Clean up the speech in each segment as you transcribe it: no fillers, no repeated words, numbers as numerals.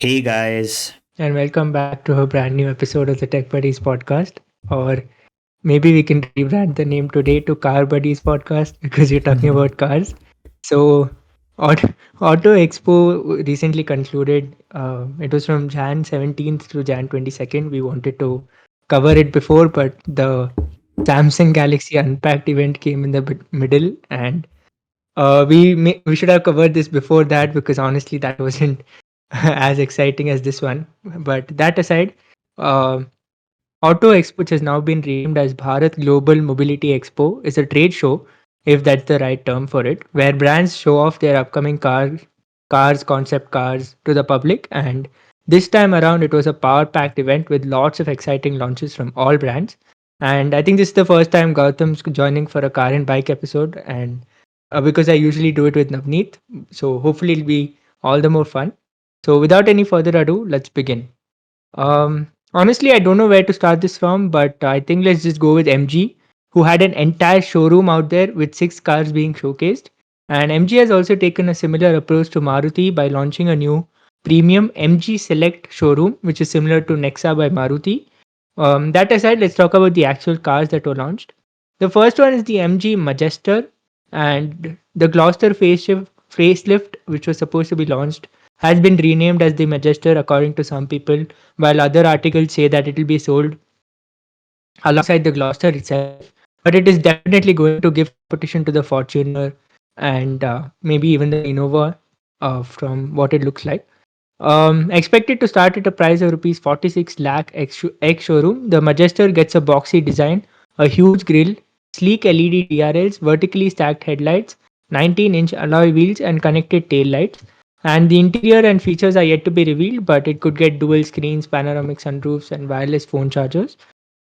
Hey guys. And welcome back to a brand new episode of the Tech Buddies podcast. Or maybe we can rebrand the name today to Car Buddies podcast because you're talking about cars. So, Auto Expo recently concluded. It was from Jan 17th to Jan 22nd. We wanted to cover it before, but the Samsung Galaxy Unpacked event came in the middle, and we should have covered this before that because honestly, that wasn't as exciting as this one. But that aside, uh, Auto Expo, which has now been renamed as Bharat Global Mobility Expo, is a trade show, if that's the right term for it, where brands show off their upcoming cars, concept cars to the public. And this time around, it was a power-packed event with lots of exciting launches from all brands. And I think this is the first time Gautam's joining for a car and bike episode, and because I usually do it with Navneet, so hopefully it'll be all the more fun. So without any further ado, let's begin. Honestly, I don't know where to start this from, but I think let's just go with MG, who had an entire showroom out there with six cars being showcased. And MG has also taken a similar approach to Maruti by launching a new premium MG Select showroom, which is similar to Nexa by Maruti. That aside, let's talk about the actual cars that were launched. The first one is the MG Majester, and the Gloucester facelift, which was supposed to be launched, has been renamed as the Majester according to some people, while other articles say that it will be sold alongside the Gloucester itself. But it is definitely going to give competition to the Fortuner and maybe even the Innova from what it looks like. Expected to start at a price of rupees 46 lakh X showroom. The Majester gets a boxy design, a huge grille, sleek LED DRLs, vertically stacked headlights, 19-inch alloy wheels, and connected tail lights. And the interior and features are yet to be revealed, but it could get dual screens, panoramic sunroofs, and wireless phone chargers.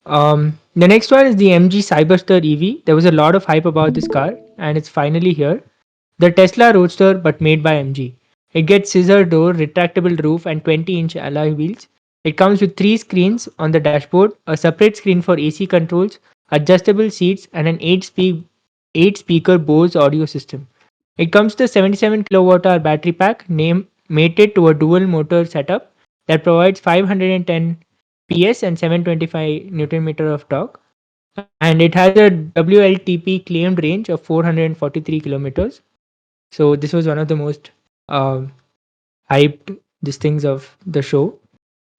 The next one is the MG Cyberster EV. There was a lot of hype about this car, and it's finally here. The Tesla Roadster, but made by MG. It gets scissor door, retractable roof, and 20-inch alloy wheels. It comes with three screens on the dashboard, a separate screen for AC controls, adjustable seats, and an 8 speaker Bose audio system. It comes to a 77 kilowatt hour battery pack, mated to a dual motor setup that provides 510 PS and 725 Newton meter of torque, and it has a WLTP claimed range of 443 kilometers. So this was one of the most um, hyped these things of the show.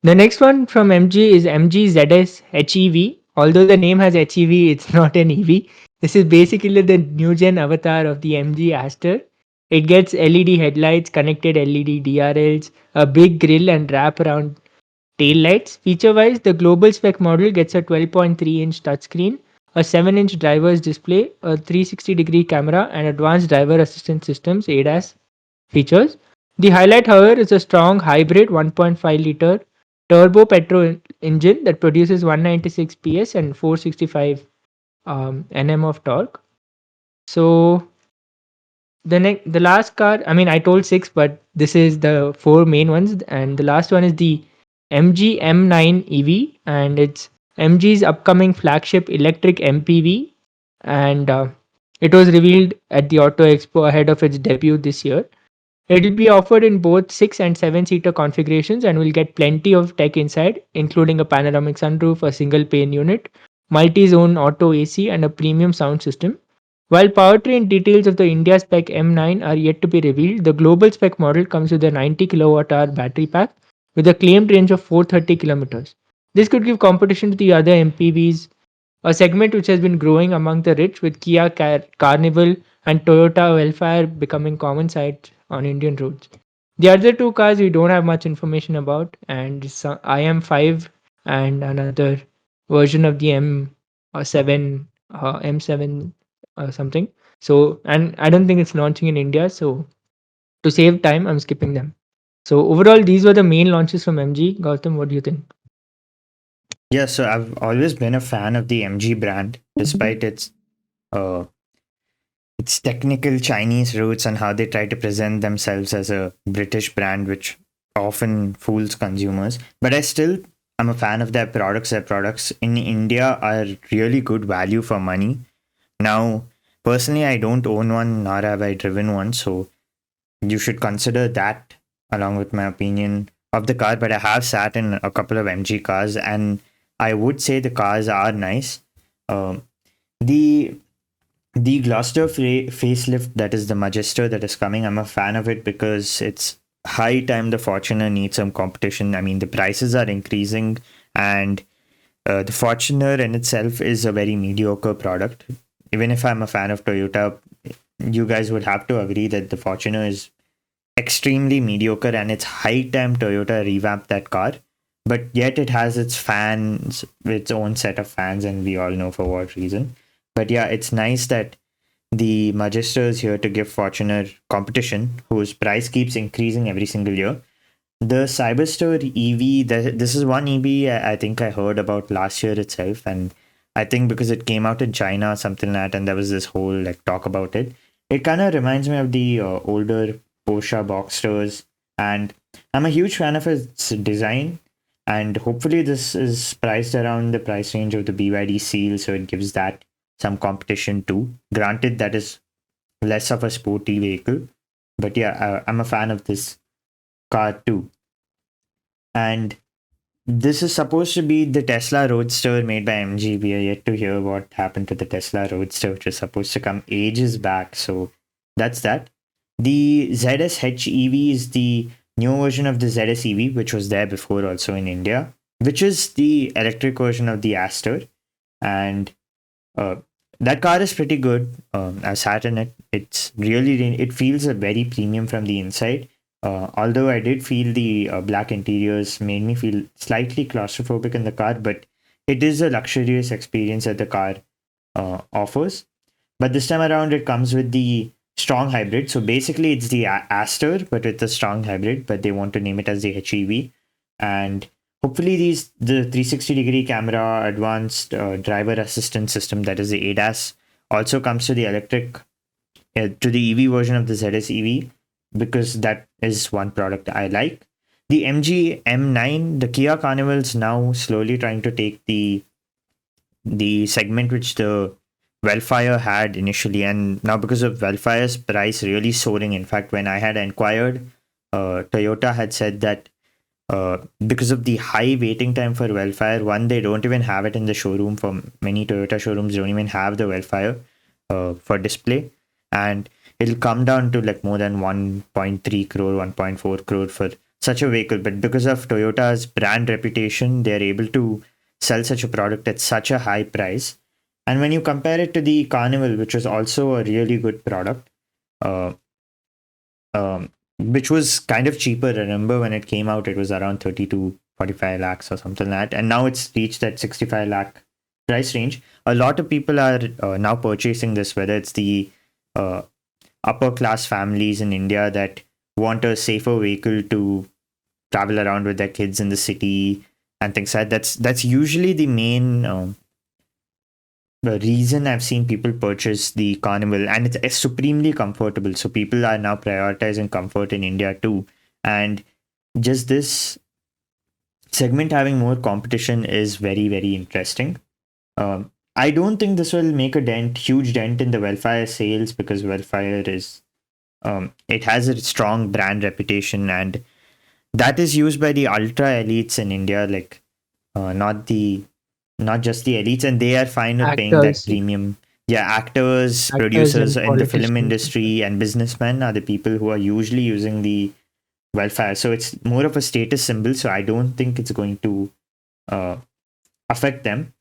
The next one from MG is MG ZS HEV. Although the name has HEV, it's not an EV. This is basically the new gen avatar of the MG Aster. It gets LED headlights, connected LED DRLs, a big grille, and wrap around tail lights. Feature wise, the global spec model gets a 12.3-inch touchscreen, a 7-inch driver's display, a 360-degree camera, and advanced driver assistance systems (ADAS) features. The highlight, however, is a strong hybrid 1.5-liter turbo petrol engine that produces 196 PS and 465 Nm of torque. So the last car, I mean, I told six, but this is the four main ones, and the last one is the MG M9 EV, and it's MG's upcoming flagship electric MPV, and it was revealed at the Auto Expo ahead of its debut this year. It will be offered in both 6 and 7-seater configurations and will get plenty of tech inside, including a panoramic sunroof, a single pane unit, multi-zone auto AC, and a premium sound system. While powertrain details of the India spec M9 are yet to be revealed, the global spec model comes with a 90 kilowatt hour battery pack with a claimed range of 430 kilometers. This could give competition to the other MPVs, a segment which has been growing among the rich, with Kia Carnival and Toyota Wildfire becoming common sights on Indian roads. The other two cars we don't have much information about, and IM5 and another version of the M7, M7 something. So, and I don't think it's launching in India. So, to save time, I'm skipping them. So, overall, these were the main launches from MG. Gautam, what do you think? Yeah, so I've always been a fan of the MG brand, despite uh its technical Chinese roots and how they try to present themselves as a British brand, which often fools consumers. But I still am a fan of their products. Their products in India are really good value for money. Now, personally, I don't own one nor have I driven one, so you should consider that along with my opinion of the car, but I have sat in a couple of MG cars, and I would say the cars are nice. Um, the Gloucester facelift, that is the Magister that is coming, I'm a fan of it because it's high time the Fortuner needs some competition. I mean, the prices are increasing, and the Fortuner in itself is a very mediocre product. Even if I'm a fan of Toyota, you guys would have to agree that the Fortuner is extremely mediocre, and it's high time Toyota revamped that car. But yet it has its fans, its own set of fans, and we all know for what reason. But yeah, it's nice that the Magister is here to give Fortuner competition, whose price keeps increasing every single year. The Cyberster EV, this is one EV I think I heard about last year itself, and I think because it came out in China or something like that, and there was this whole like talk about it. It kind of reminds me of the older Porsche Boxsters, and I'm a huge fan of its design. And hopefully, this is priced around the price range of the BYD Seal, so it gives that some competition too. Granted, that is less of a sporty vehicle, but yeah, I'm a fan of this car too. And this is supposed to be the Tesla Roadster made by MG. We are yet to hear what happened to the Tesla Roadster, which was supposed to come ages back. So that's that. The ZS HEV is the new version of the ZS EV, which was there before also in India, which is the electric version of the Aster. And that car is pretty good. I've sat in it. It's really, it feels a very premium from the inside. Although I did feel the black interiors made me feel slightly claustrophobic in the car, but it is a luxurious experience that the car offers. But this time around, it comes with the strong hybrid. So basically, it's the Aster, but with a strong hybrid, but they want to name it as the HEV. And hopefully, the 360-degree camera, advanced driver assistance system, that is the ADAS, also comes to the to the EV version of the ZS EV, because that is one product I like. The MG M9, the Kia Carnival's now slowly trying to take the segment which the Wellfire had initially, and now because of Wellfire's price really soaring. In fact, when I had inquired, Toyota had said that because of the high waiting time for Wellfire, one, they don't even have it in the showroom. For many Toyota showrooms don't even have the Wellfire for display, and it'll come down to like more than 1.3 crore, 1.4 crore for such a vehicle. But because of Toyota's brand reputation, they're able to sell such a product at such a high price. And when you compare it to the Carnival, which was also a really good product, uh, which was kind of cheaper. I remember when it came out, it was around 30 to 45 lakhs or something like that. And now it's reached that 65 lakh price range. A lot of people are now purchasing this, whether it's the upper class families in India that want a safer vehicle to travel around with their kids in the city and things like that. That's usually the main the reason I've seen people purchase the Carnival, and it's supremely comfortable. So people are now prioritizing comfort in India too. And just this segment having more competition is very, very interesting. I don't think this will make a huge dent in the Wellfire sales, because Wellfire is, it has a strong brand reputation, and that is used by the ultra elites in India, like not just the elites, and they are fine with paying that Actors, premium. Yeah, actors, actors producers and in the film politicians. industry, and businessmen are the people who are usually using the Wellfire. So it's more of a status symbol. So I don't think it's going to uh, affect them.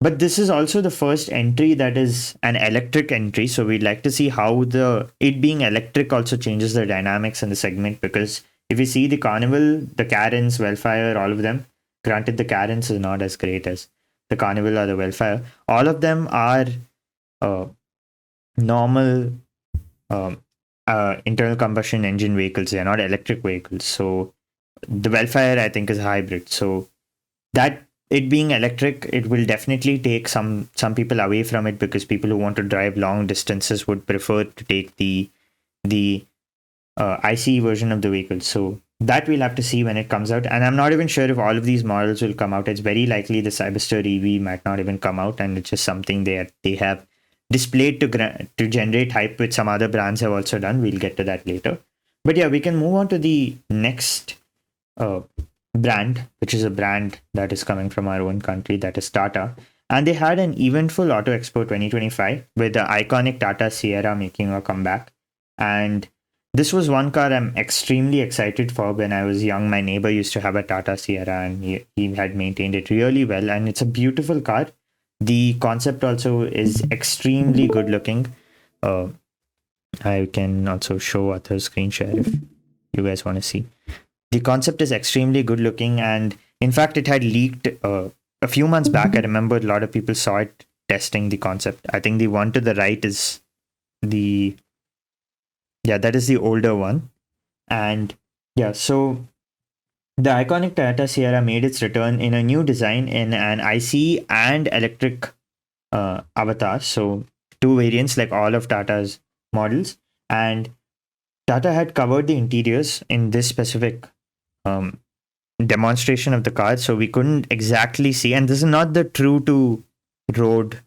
But this is also the first entry that is an electric entry. So we'd like to see how it being electric also changes the dynamics in the segment. Because if you see the Carnival, the Karens, Wellfire, all of them, granted the Karens is not as great as the Carnival or the Wellfire, all of them are uh, normal um, internal combustion engine vehicles. They are not electric vehicles. So the Wellfire, I think, is a hybrid. So that, it being electric, it will definitely take some people away from it, because people who want to drive long distances would prefer to take the ICE version of the vehicle. So that we'll have to see when it comes out. And I'm not even sure if all of these models will come out. It's very likely the Cyberster EV might not even come out, and it's just something they have displayed to generate hype, which some other brands have also done. We'll get to that later. But yeah, we can move on to the next brand, which is a brand that is coming from our own country, that is Tata. And they had an eventful Auto Expo 2025 with the iconic Tata Sierra making a comeback. And this was one car I'm extremely excited for. When I was young, my neighbor used to have a Tata Sierra and he had maintained it really well. And it's a beautiful car. The concept also is extremely good looking. I can also show other screen share if you guys want to see. The concept is extremely good looking, and in fact, it had leaked a few months back. I remember a lot of people saw it testing the concept. I think the one to the right is that is the older one. And yeah, so the iconic Toyota Sierra made its return in a new design in an IC and electric avatar. So two variants like all of Tata's models. And Tata had covered the interiors in this specific demonstration of the car, so we couldn't exactly see. And this is not the true to road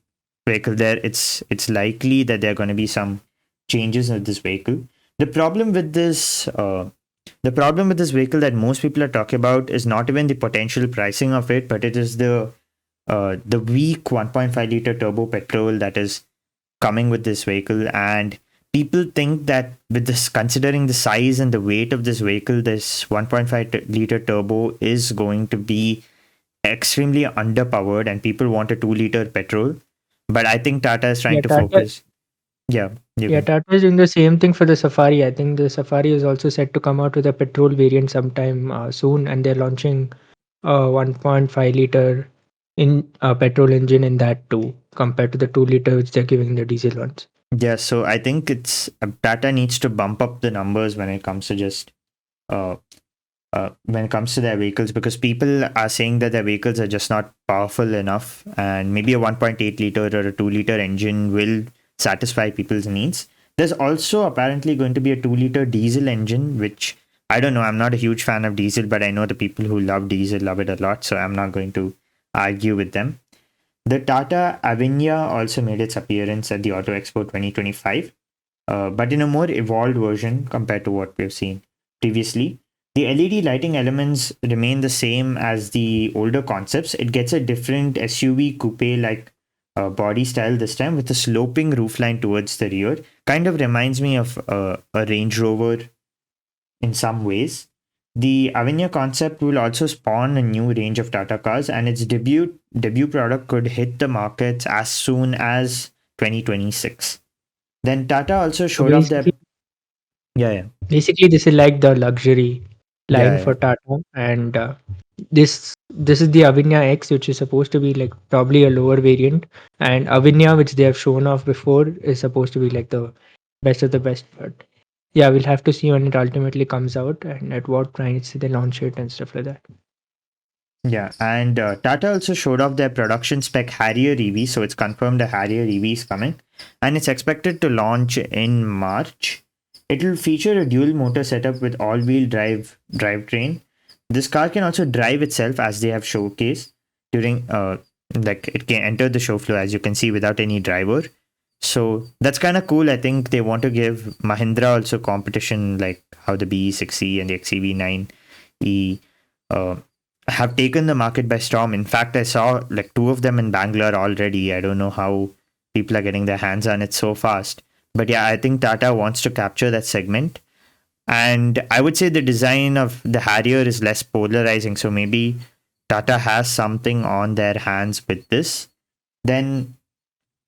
vehicle. There, it's likely that there are going to be some changes in this vehicle. The problem with this vehicle that most people are talking about is not even the potential pricing of it, but it is the weak 1.5 liter turbo petrol that is coming with this vehicle. And people think that with this, considering the size and the weight of this vehicle, this 1.5 liter turbo is going to be extremely underpowered, and people want a 2 liter petrol. But I think Tata is trying to focus. Yeah. Tata is doing the same thing for the Safari. I think the Safari is also set to come out with a petrol variant sometime soon, and they're launching a 1.5 liter petrol engine in that too, compared to the 2 liter which they're giving the diesel ones. Yeah, so I think it's Tata needs to bump up the numbers when it comes to just when it comes to their vehicles, because people are saying that their vehicles are just not powerful enough, and maybe a 1.8 liter or a 2 liter engine will satisfy people's needs. There's also apparently going to be a 2 liter diesel engine, which I don't know. I'm not a huge fan of diesel, but I know the people who love diesel love it a lot, so I'm not going to argue with them. The Tata Avinya also made its appearance at the Auto Expo 2025, but in a more evolved version compared to what we've seen previously. The LED lighting elements remain the same as the older concepts. It gets a different SUV coupe-like body style this time, with a sloping roofline towards the rear. Kind of reminds me of a Range Rover in some ways. The Avinya concept will also spawn a new range of Tata cars, and its debut product could hit the markets as soon as 2026. Then Tata also showed off their Basically, this is like the luxury line for Tata, and this is the Avinya X, which is supposed to be like probably a lower variant, and Avinya, which they have shown off before, is supposed to be like the best of the best. But yeah, we'll have to see when it ultimately comes out and at what price they launch it and stuff like that. Yeah, and Tata also showed off their production spec Harrier EV, so it's confirmed the Harrier EV is coming, and it's expected to launch in March. It will feature a dual motor setup with all-wheel drivetrain. This car can also drive itself, as they have showcased during like it can enter the show floor, as you can see, without any driver. So that's kind of cool. I think they want to give Mahindra also competition, like how the BE6E and the XEV9E have taken the market by storm. In fact, I saw like 2 of them in Bangalore already. I don't know how people are getting their hands on it so fast. But yeah, I think Tata wants to capture that segment. And I would say the design of the Harrier is less polarizing. So maybe Tata has something on their hands with this. Then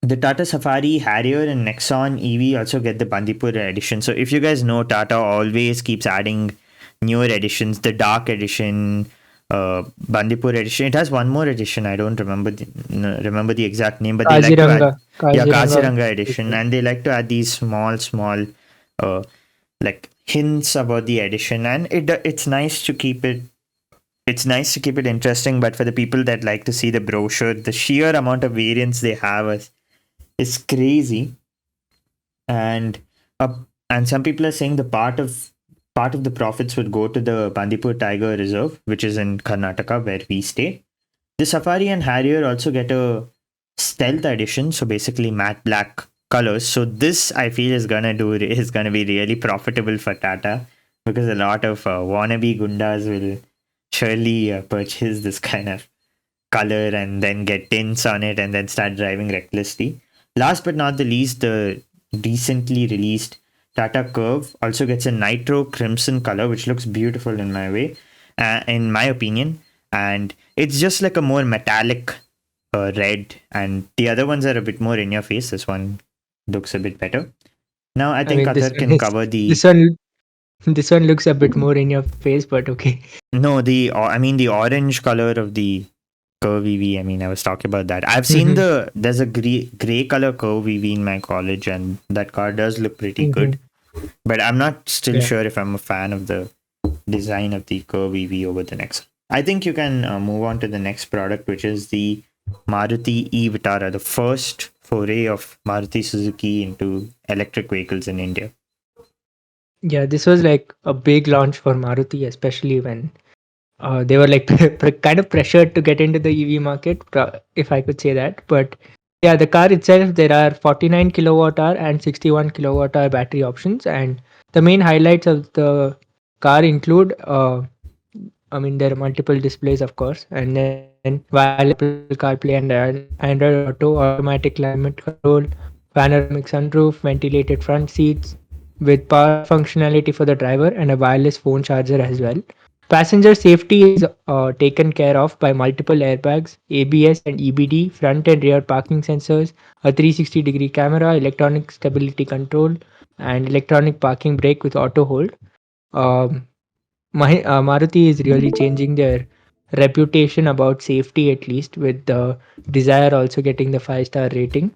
the Tata Safari, Harrier, and Nexon EV also get the Bandipur edition. So if you guys know, Tata always keeps adding newer editions. The Dark edition, Bandipur edition. It has one more edition. I don't remember the exact name, but they like to add Kaziranga edition, and they like to add these small like hints about the edition, and it's nice to keep it. It's nice to keep it interesting, but for the people that like to see the brochure, the sheer amount of variants they have is crazy, and some people are saying the part of the profits would go to the Bandipur Tiger Reserve, which is in Karnataka, where we stay. The Safari and Harrier also get a stealth edition, so basically matte black colors. So this, I feel, is gonna be really profitable for Tata, because a lot of wannabe gundas will surely purchase this kind of color and then get tints on it and then start driving recklessly. Last but not the least, the recently released Tata Curve also gets a nitro crimson color, which looks beautiful in my opinion. And it's just like a more metallic red, and the other ones are a bit more in your face. This one looks a bit better. Now I I think mean, Athar can cover the this one this one looks a bit more in your face, but okay. no the I mean the orange color of the Curve EV. I mean, I was talking about that. I've seen Mhm, there's a gray color Curve EV in my college, and that car does look pretty mhm. good. But I'm not still Yeah. sure if I'm a fan of the design of the Curve EV over the next. I think you can move on to the next product, which is the Maruti E-VITARA, the first foray of Maruti Suzuki into electric vehicles in India. Yeah, this was like a big launch for Maruti, especially when they were like kind of pressured to get into the EV market, if I could say that. But yeah, the car itself, there are 49 kilowatt hour and 61 kilowatt hour battery options, and the main highlights of the car include, I mean, there are multiple displays, of course, and then wireless Apple CarPlay and Android Auto, automatic climate control, panoramic sunroof, ventilated front seats, with power functionality for the driver and a wireless phone charger as well. Passenger safety is taken care of by multiple airbags, ABS and EBD, front and rear parking sensors, a 360-degree camera, electronic stability control, and electronic parking brake with auto hold. Um, Maruti is really changing their reputation about safety, at least, with the Desire also getting the 5-star rating.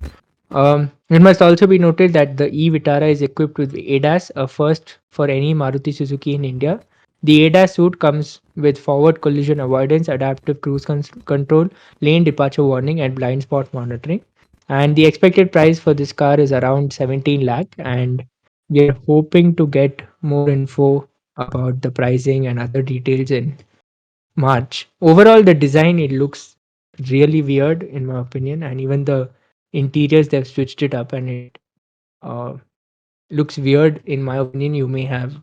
It must also be noted that the e-Vitara is equipped with ADAS, a first for any Maruti Suzuki in India. The ADAS suite comes with forward collision avoidance, adaptive cruise control, lane departure warning, and blind spot monitoring. And the expected price for this car is around 17 lakh, and we are hoping to get more info about the pricing and other details in March. Overall, the design, it looks really weird in my opinion, and even the interiors, they've switched it up and it uh, looks weird in my opinion. You may have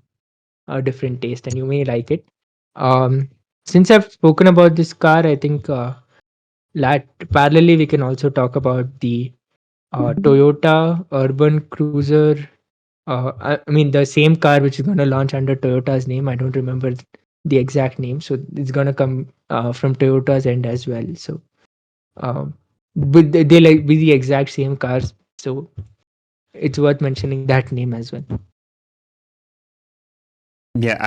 a different taste and you may like it. Um, since I've spoken about this car, I think parallelly we can also talk about the Toyota Urban Cruiser. I mean, the same car which is going to launch under Toyota's name. I don't remember the exact name, so it's going to come from Toyota's end as well. So, but they like be the exact same cars. So it's worth mentioning that name as well. Yeah,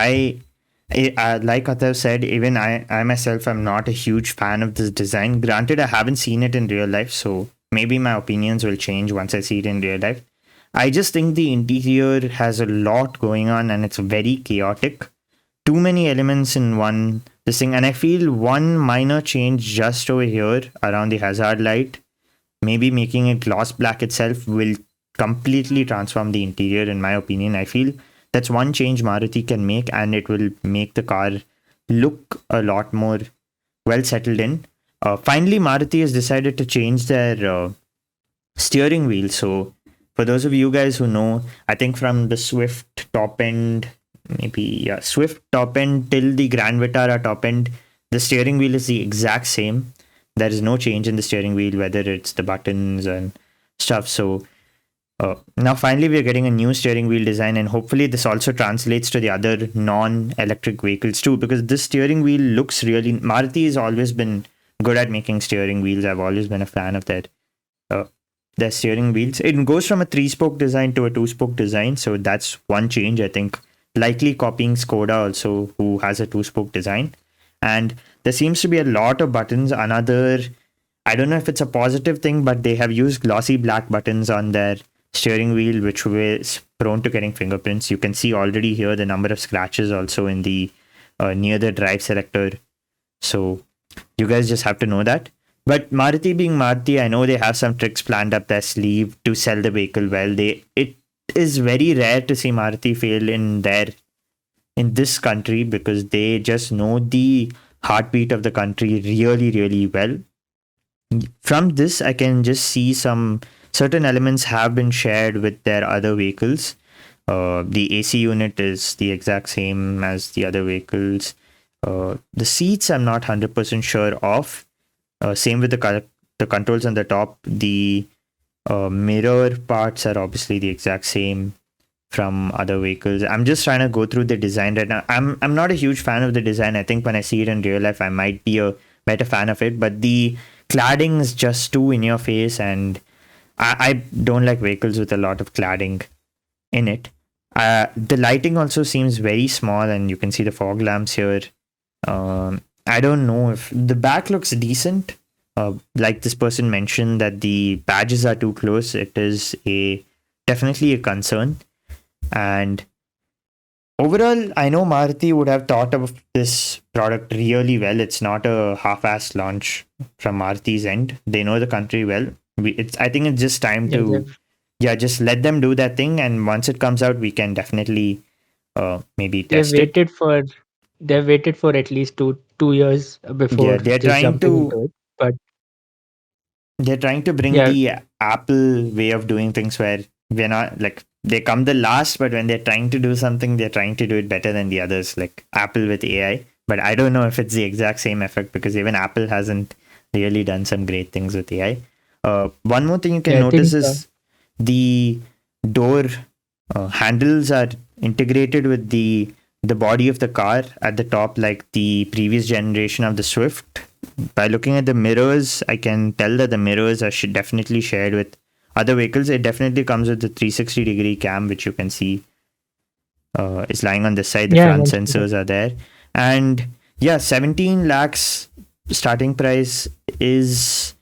like Athar said, even I myself am not a huge fan of this design. Granted, I haven't seen it in real life, so maybe my opinions will change once I see it in real life. I just think the interior has a lot going on and it's very chaotic. Too many elements in one this thing, and I feel one minor change just over here around the hazard light, maybe making it gloss black itself, will completely transform the interior. In my opinion, I feel that's one change Maruti can make, and it will make the car look a lot more well settled in. Finally, Maruti has decided to change their steering wheel. So, for those of you guys who know, I think from the Swift top end, maybe yeah, Swift top end till the Grand Vitara top end, the steering wheel is the exact same. There is no change in the steering wheel, whether it's the buttons and stuff. So now finally we're getting a new steering wheel design, and hopefully this also translates to the other non-electric vehicles too, because this steering wheel looks really. Maruti has always been good at making steering wheels. I've always been a fan of that. Uh, their steering wheels. It goes from a 3-spoke design to a 2-spoke design, so that's one change. I think likely copying Skoda also, who has a 2-spoke design. And there seems to be a lot of buttons. Another, I don't know if it's a positive thing, but they have used glossy black buttons on their steering wheel, which was prone to getting fingerprints. You can see already here the number of scratches also in the near the drive selector. So you guys just have to know that. But Maruti being Maruti, I know they have some tricks planned up their sleeve to sell the vehicle well. It is very rare to see Maruti fail in this country, because they just know the heartbeat of the country really, really well. From this, I can just see some certain elements have been shared with their other vehicles. The AC unit is the exact same as the other vehicles. The seats I'm not 100% sure of. Same with the controls on the top. The mirror parts are obviously the exact same from other vehicles. I'm just trying to go through the design right now. I'm not a huge fan of the design. I think when I see it in real life, I might be a better fan of it. But the cladding is just too in your face, and I don't like vehicles with a lot of cladding in it. The lighting also seems very small, and you can see the fog lamps here. I don't know if the back looks decent. Like this person mentioned that the badges are too close. It is definitely a concern. And overall, I know Maruti would have thought of this product really well. It's not a half-assed launch from Maruti's end. They know the country well. I think it's just time to just let them do that thing, and once it comes out, we can definitely maybe they've test it. waited for at least two years before They're just trying jumping to into it. But they're trying to bring yeah, the Apple way of doing things, where we're not like they come the last, but when they're trying to do something, they're trying to do it better than the others, like Apple with AI. But I don't know if it's the exact same effect, because even Apple hasn't really done some great things with AI. One more thing you can I notice think is the door handles are integrated with the body of the car at the top, like the previous generation of the Swift. By looking at the mirrors, I can tell that the mirrors are definitely shared with other vehicles. It definitely comes with the 360-degree cam, which you can see is lying on this side. The yeah, I front mentioned that. sensors are there. And yeah, 17 lakhs starting price is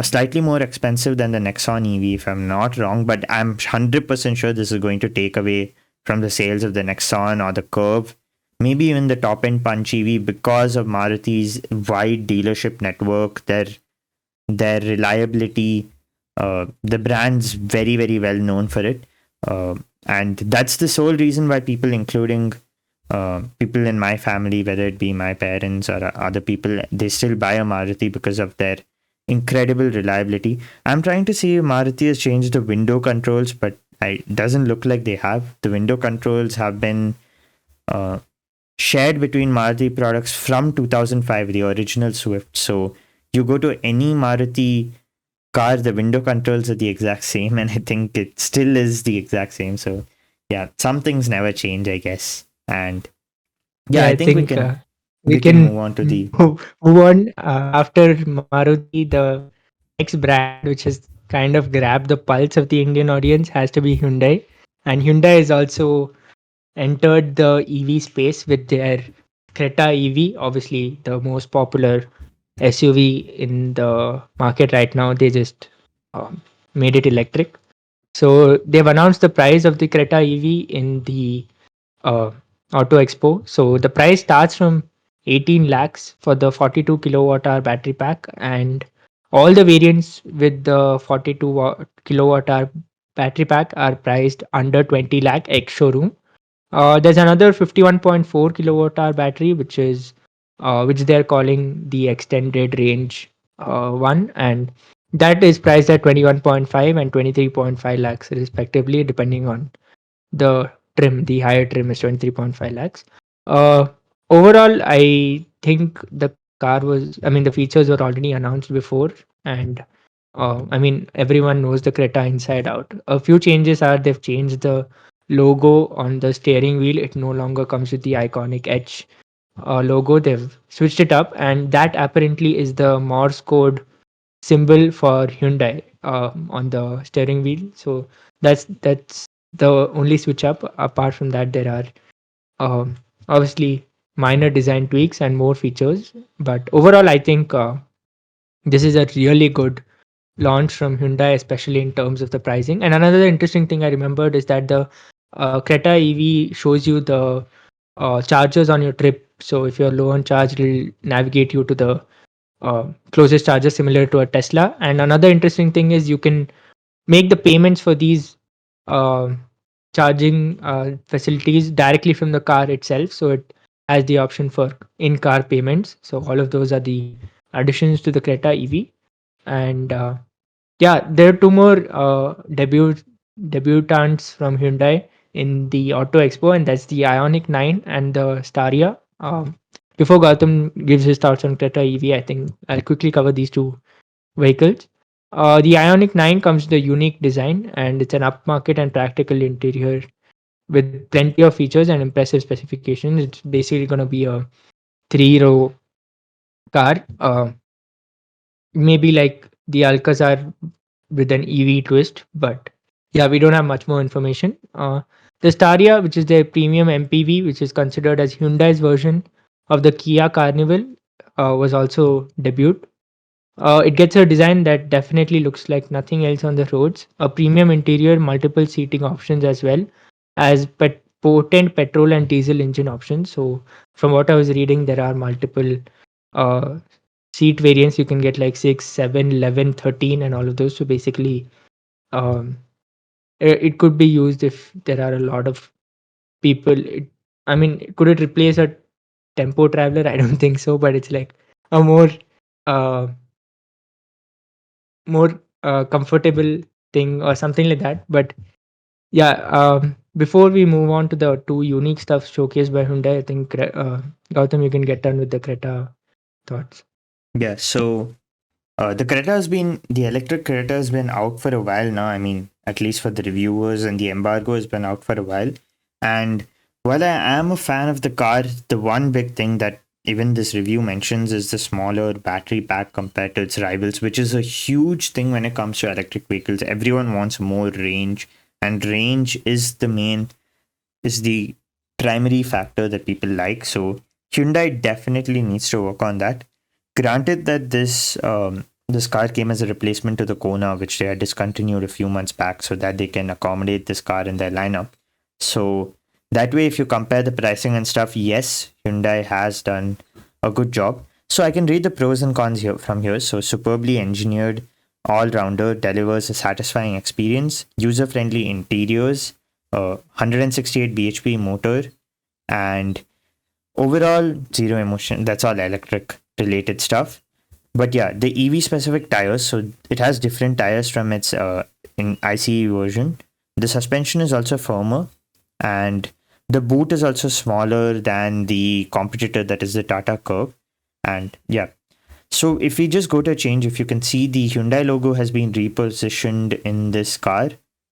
slightly more expensive than the Nexon EV, if I'm not wrong. But I'm 100% sure this is going to take away from the sales of the Nexon or the Curve, maybe even the top end Punch EV, because of Maruti's wide dealership network, their reliability. The brand's very, very well known for it. And that's the sole reason why people, including people in my family, whether it be my parents or other people, they still buy a Maruti because of their incredible reliability. I'm trying to see if Maruti has changed the window controls, but it doesn't look like they have. The window controls have been shared between Maruti products from 2005, the original Swift. So you go to any Maruti car, the window controls are the exact same, and I think it still is the exact same. So yeah, some things never change, I guess. And yeah, I I think think we can move on to the move on after Maruti. The next brand which has kind of grabbed the pulse of the Indian audience has to be Hyundai, and Hyundai has also entered the EV space with their Creta EV, obviously the most popular SUV in the market right now. They just made it electric. So they've announced the price of the Creta EV in the uh, Auto Expo. So the price starts from 18 lakhs for the 42 kilowatt hour battery pack, and all the variants with the 42 kilowatt hour battery pack are priced under 20 lakh ex showroom. There's another 51.4 kilowatt hour battery, which they're calling the extended range one, and that is priced at 21.5 and 23.5 lakhs respectively, depending on the trim. The higher trim is 23.5 lakhs. Uh, Overall, I think the features were already announced before, and everyone knows the Creta inside out. A few changes are they've changed the logo on the steering wheel. It no longer comes with the iconic H logo. They've switched it up, and that apparently is the Morse code symbol for Hyundai on the steering wheel. So that's the only switch up. Apart from that, there are obviously minor design tweaks and more features. But overall, I think this is a really good launch from Hyundai, especially in terms of the pricing. And another interesting thing I remembered is that the Creta EV shows you the chargers on your trip. So if you're low on charge, it'll navigate you to the closest charger, similar to a Tesla. And another interesting thing is you can make the payments for these uh, charging facilities directly from the car itself. So it has the option for in-car payments. So all of those are the additions to the Creta EV. And yeah, there are two more debutants from Hyundai in the Auto Expo, and that's the Ioniq 9 and the Staria. before Gautam gives his thoughts on Creta EV, I think I'll quickly cover these two vehicles. The Ioniq 9 comes with a unique design, and it's an upmarket and practical interior with plenty of features and impressive specifications. It's basically going to be a three-row car, maybe like the Alcazar with an EV twist, but yeah, we don't have much more information. The Staria, which is their premium MPV, which is considered as Hyundai's version of the Kia Carnival, was also debuted. It gets a design that definitely looks like nothing else on the roads. A premium interior, multiple seating options as well as potent petrol and diesel engine options. So, from what I was reading, there are multiple uh, seat variants. You can get like 6, 7, 11, 13, and all of those. So, basically, um, it could be used if there are a lot of people. I mean, could it replace a tempo traveler? I don't think so, but it's like a uh, more comfortable thing or something like that. But yeah, before we move on to the two unique stuff showcased by Hyundai, I think Gautam, you can get done with the Creta thoughts. Yeah, so the electric Creta has been out for a while now. I mean, at least for the reviewers, and the embargo has been out for a while. And while I am a fan of the car, the one big thing that even this review mentions is the smaller battery pack compared to its rivals, which is a huge thing when it comes to electric vehicles. Everyone wants more range, and range is the primary factor that people like. So Hyundai definitely needs to work on that. Granted that this car came as a replacement to the Kona, which they had discontinued a few months back, so that they can accommodate this car in their lineup. So that way, if you compare the pricing and stuff, yes, Hyundai has done a good job. So I can read the pros and cons here from here. So superbly engineered all-rounder, delivers a satisfying experience, user-friendly interiors, 168 bhp motor, and overall zero emotion. That's all electric related stuff. But yeah, the EV specific tires, so it has different tires from its in ICE version. The suspension is also firmer, and the boot is also smaller than the competitor, that is the Tata Curve. And yeah, so if we just go to change, if you can see, the Hyundai logo has been repositioned in this car,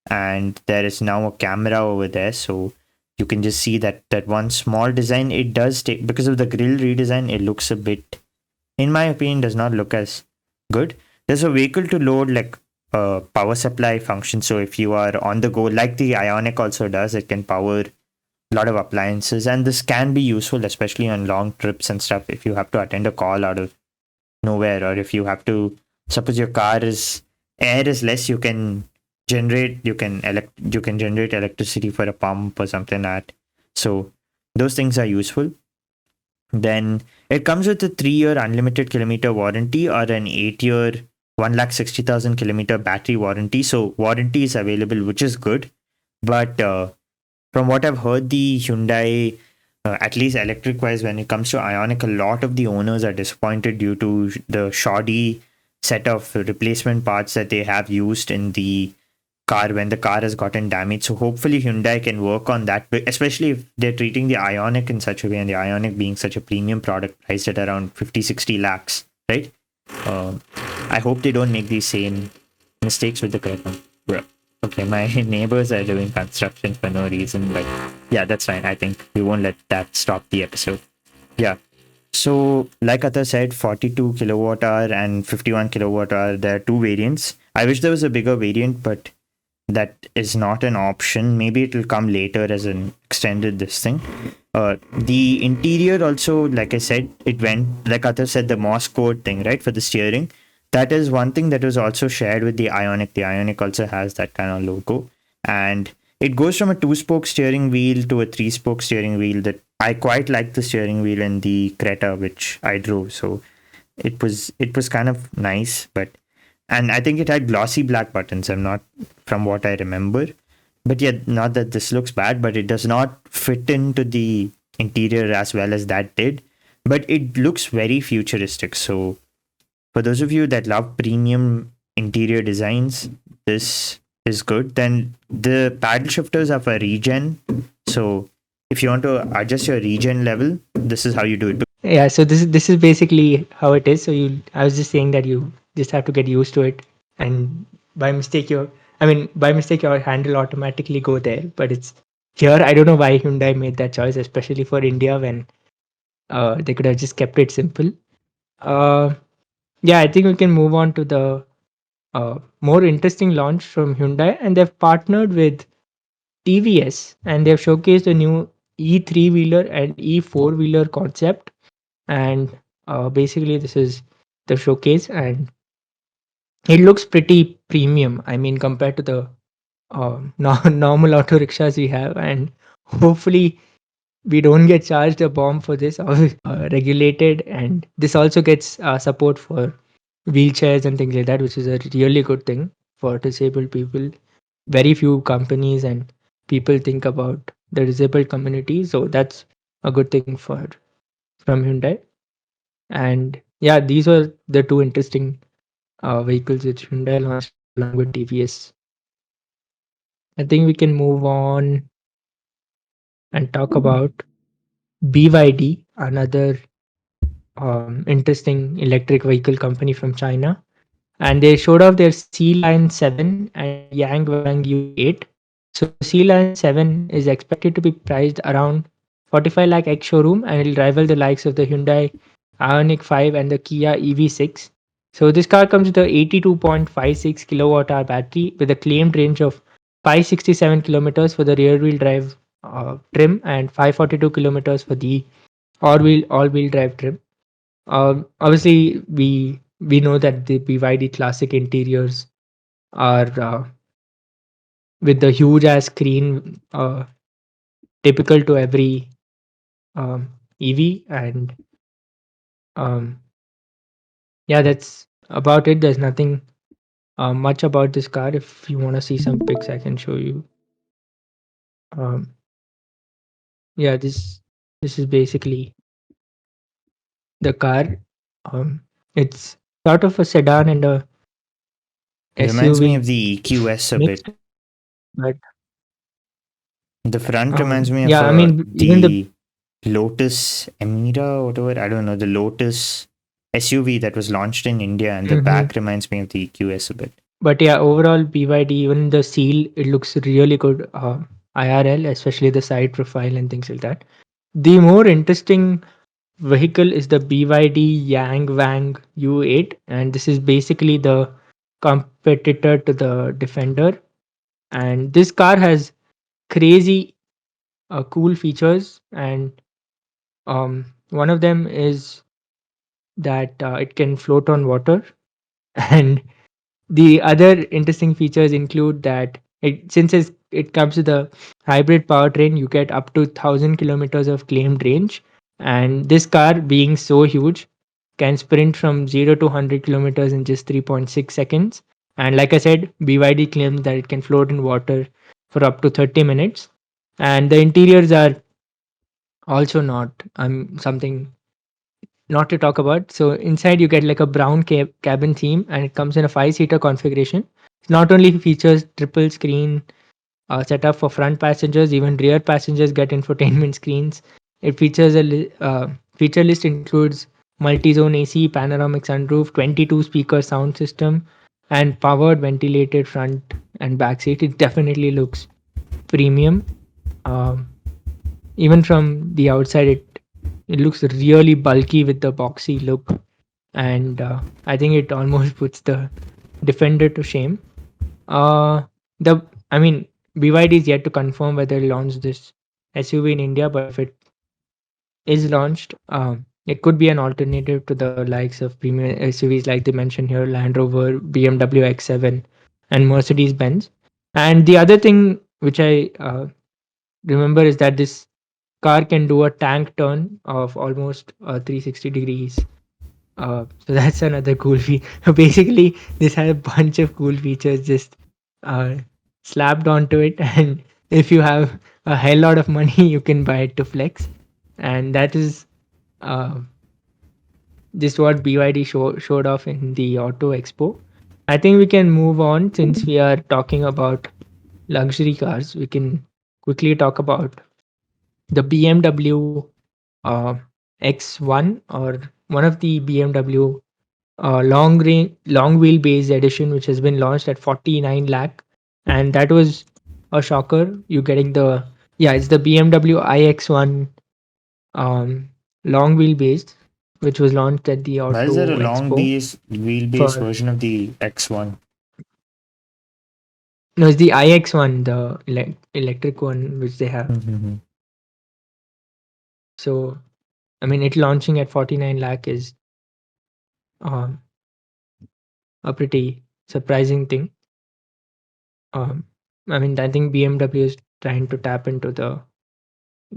and there is now a camera over there. So you can just see that one small design. It does take, because of the grill redesign, it looks a bit, in my opinion, does not look as good. There's a vehicle to load like a power supply function. So if you are on the go, like the Ioniq also does, it can power a lot of appliances, and this can be useful, especially on long trips and stuff. If you have to attend a call out of nowhere, or if you have to, suppose your car is, air is less, you can generate electricity for a pump or something like that. So those things are useful. Then it comes with a 3-year unlimited kilometer warranty, or an 8-year 160,000 kilometer battery warranty. So warranty is available, which is good. But from what I've heard, the Hyundai, at least electric wise, when it comes to Ioniq, a lot of the owners are disappointed due to the shoddy set of replacement parts that they have used in the car when the car has gotten damaged. So hopefully Hyundai can work on that, especially if they're treating the Ioniq in such a way, and the Ioniq being such a premium product priced at around 50-60 lakhs, right? I hope they don't make these same mistakes with the Creta. Bro. Okay, my neighbors are doing construction for no reason, but yeah, that's fine. I think we won't let that stop the episode. Yeah. So, like Athar said, 42 kilowatt hour and 51 kilowatt hour, there are two variants. I wish there was a bigger variant, but that is not an option. Maybe it will come later as an extended this thing. The interior also, like I said, it went, like Athar said, the Morse code thing, right, for the steering. That is one thing that was also shared with the Ioniq. The Ioniq also has that kind of logo, and it goes from a 2-spoke steering wheel to a 3-spoke steering wheel. That I quite like the steering wheel in the Creta, which I drove. So it was kind of nice, but, and I think it had glossy black buttons. I'm not, from what I remember, but yeah, not that this looks bad, but it does not fit into the interior as well as that did. But it looks very futuristic. So for those of you that love premium interior designs, this is good. Then the paddle shifters are for regen. So if you want to adjust your regen level, this is how you do it. Yeah, so this is basically how it is. So I was just saying that you just have to get used to it, and by mistake by mistake your hand will automatically go there. But it's here. I don't know why Hyundai made that choice, especially for India, when they could have just kept it simple. Uh, yeah, I think we can move on to the more interesting launch from Hyundai, and they've partnered with TVS, and they've showcased a new E3 wheeler and E4 wheeler concept. And basically, this is the showcase, and it looks pretty premium. I mean, compared to the normal auto rickshaws we have, and hopefully we don't get charged a bomb for this or regulated. And this also gets support for wheelchairs and things like that, which is a really good thing for disabled people. Very few companies and people think about the disabled community, so that's a good thing for from Hyundai. And yeah, these were the two interesting vehicles which Hyundai launched along with TVS. I think we can move on and talk about BYD, another interesting electric vehicle company from China. And they showed off their Sea Line 7 and Yangwang U8. So the Sea Line 7 is expected to be priced around 45 lakh ex showroom, and it'll rival the likes of the Hyundai Ioniq 5 and the Kia EV6. So this car comes with a 82.56 kilowatt hour battery with a claimed range of 567 kilometers for the rear wheel drive trim and 542 kilometers for the all wheel drive trim. Obviously, we know that the BYD classic interiors are with the huge ass screen, typical to every EV, and um, yeah, that's about it. There's nothing much about this car. If you want to see some pics, I can show you. Um, yeah, this is basically the car. It's sort of a sedan and a It reminds me SUV of the EQS a mix, bit. but The front reminds me of yeah, I mean, even the the Lotus Emira, whatever. I don't know, the Lotus SUV that was launched in India, and the Mhm. back reminds me of the EQS a bit. But yeah, overall BYD, even the seal, it looks really good. IRL, especially the side profile and things like that. The more interesting vehicle is the BYD Yangwang U8, and this is basically the competitor to the Defender. And this car has crazy cool features, and one of them is that it can float on water. And the other interesting features include that it comes with a hybrid powertrain, you get up to 1,000 kilometers of claimed range. And this car, being so huge, can sprint from 0 to 100 kilometers in just 3.6 seconds. And like I said, BYD claims that it can float in water for up to 30 minutes. And the interiors are also not something not to talk about. So inside you get like a brown cabin theme, and it comes in a 5-seater configuration. It not only features triple screen setup for front passengers, even rear passengers get infotainment screens. It features feature list includes multi-zone AC, panoramic sunroof, 22 speaker sound system, and powered ventilated front and back seat. It definitely looks premium. Um, Even from the outside, it looks really bulky with the boxy look, and I think it almost puts the Defender to shame. Uh, the I mean, BYD is yet to confirm whether it launch this SUV in India, but if it is launched, it could be an alternative to the likes of premium SUVs like they mentioned here, Land Rover, BMW X7, and Mercedes Benz. And the other thing which I remember is that this car can do a tank turn of almost 360 degrees. So that's another cool feature. Basically, this has a bunch of cool features just uh, slapped onto it, and if you have a hell lot of money, you can buy it to flex. And that is uh, just what BYD showed off in the Auto Expo. I think we can move on since we are talking about luxury cars. We can quickly talk about the BMW X1 or one of the BMW long wheelbase edition, which has been launched at 49 lakh, and that was a shocker. You getting the it's the BMW iX1 um, long wheelbase, which was launched at the Why is there a Auto long Expo. base wheelbase For version of the X1? no, it's the iX1, the electric one, which they have. Mm-hmm. So I mean, it launching at 49 lakh is um, a pretty surprising thing. Um, I mean, I think BMW is trying to tap into the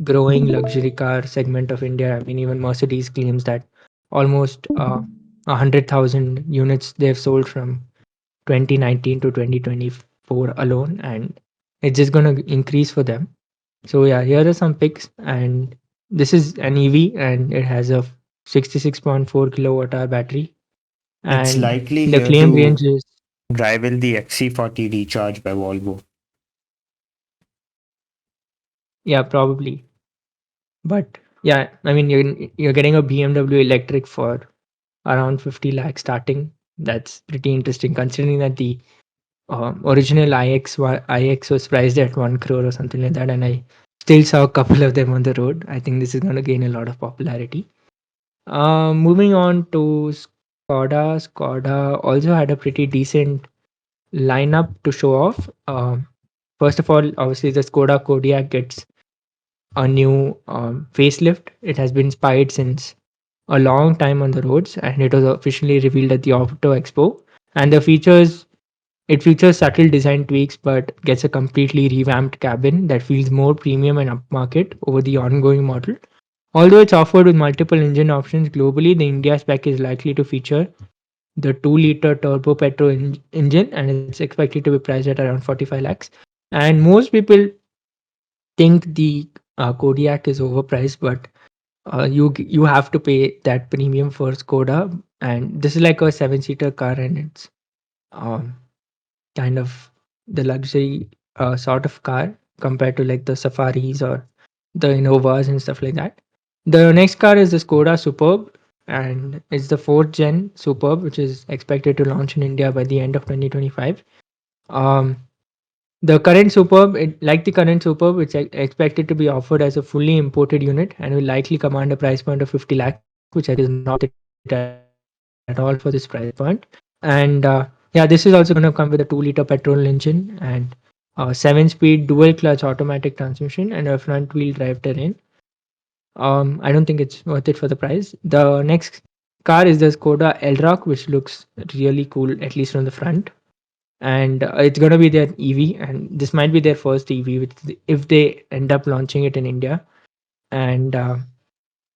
growing luxury car segment of India. I mean, even Mercedes claims that almost 100,000 units they've sold from 2019 to 2024 alone, and it's just going to increase for them. So yeah, here are some picks, and this is an EV, and it has a 66.4 kilowatt hour battery, It's and likely the here claim range to is rival the XC40 Recharge by Volvo. yeah, probably. But yeah, I mean, you're getting a BMW electric for around 50 lakhs starting. That's pretty interesting considering that the original IX was priced at 1 crore or something like that, and I still saw a couple of them on the road. I think this is going to gain a lot of popularity. Moving on to Skoda. Skoda also had a pretty decent lineup to show off. First of all, obviously, the Skoda Kodiaq gets a new facelift. It has been spied since a long time on the roads, and it was officially revealed at the Auto Expo. And it features subtle design tweaks, but gets a completely revamped cabin that feels more premium and upmarket over the ongoing model. Although it's offered with multiple engine options globally, the India spec is likely to feature the 2-liter turbo petrol engine, and it's expected to be priced at around 45 lakhs. And most people think the Kodiaq is overpriced, but you have to pay that premium for Skoda, and this is like a 7-seater car, and it's um, kind of the luxury sort of car compared to like the Safaris or the Innovas and stuff like that. The next car is the Skoda Superb, and it's the fourth gen Superb, which is expected to launch in India by the end of 2025. Um, like the current Superb, it's expected to be offered as a fully imported unit and will likely command a price point of 50 lakh, which I think is not worth it at all for this price point. And yeah, this is also going to come with a 2-liter petrol engine and a 7-speed dual clutch automatic transmission and a front wheel drive terrain. I don't think it's worth it for the price. The next car is the Skoda Elroq, which looks really cool, at least from the front. And it's going to be their EV, and this might be their first EV, if they end up launching it in India. And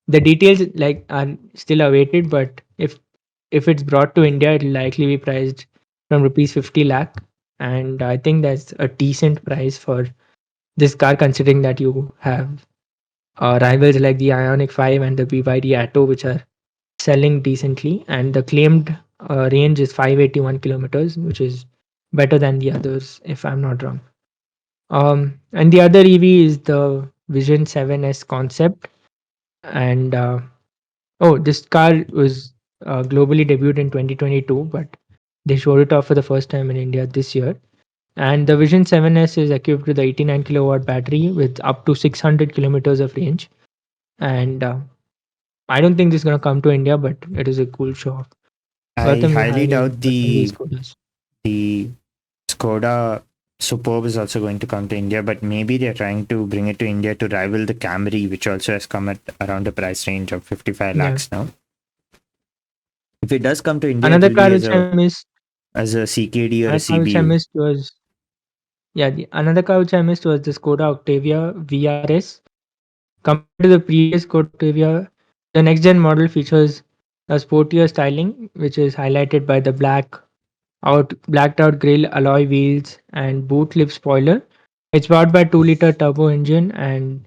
the details like are still awaited, but if it's brought to India, it'll likely be priced from rupees 50 lakh, and I think that's a decent price for this car, considering that you have rivals like the Ioniq 5 and the BYD Atto, which are selling decently, and the claimed range is 581 kilometers, which is better than the others, if I'm not wrong. And the other EV is the Vision 7S concept, and this car was globally debuted in 2022, but they showed it off for the first time in India this year. And the Vision 7S is equipped with a 89 kilowatt battery with up to 600 kilometers of range. And I don't think this is going to come to India, but it is a cool show off. I Gautam, you have highly any doubt input on these Skodas? the Skoda Superb is also going to come to India, but maybe they're trying to bring it to India to rival the Camry, which also has come at around a price range of 55 Yeah. lakhs now. If it does come to India, it Another will car be which I missed, as a CKD or a another car which I CBU. missed was another car which I missed was the Skoda Octavia VRS. Compared to the previous Skoda Octavia, the next gen model features a sportier styling, which is highlighted by the blacked out grille alloy wheels and boot lip spoiler. It's powered by 2-liter turbo engine and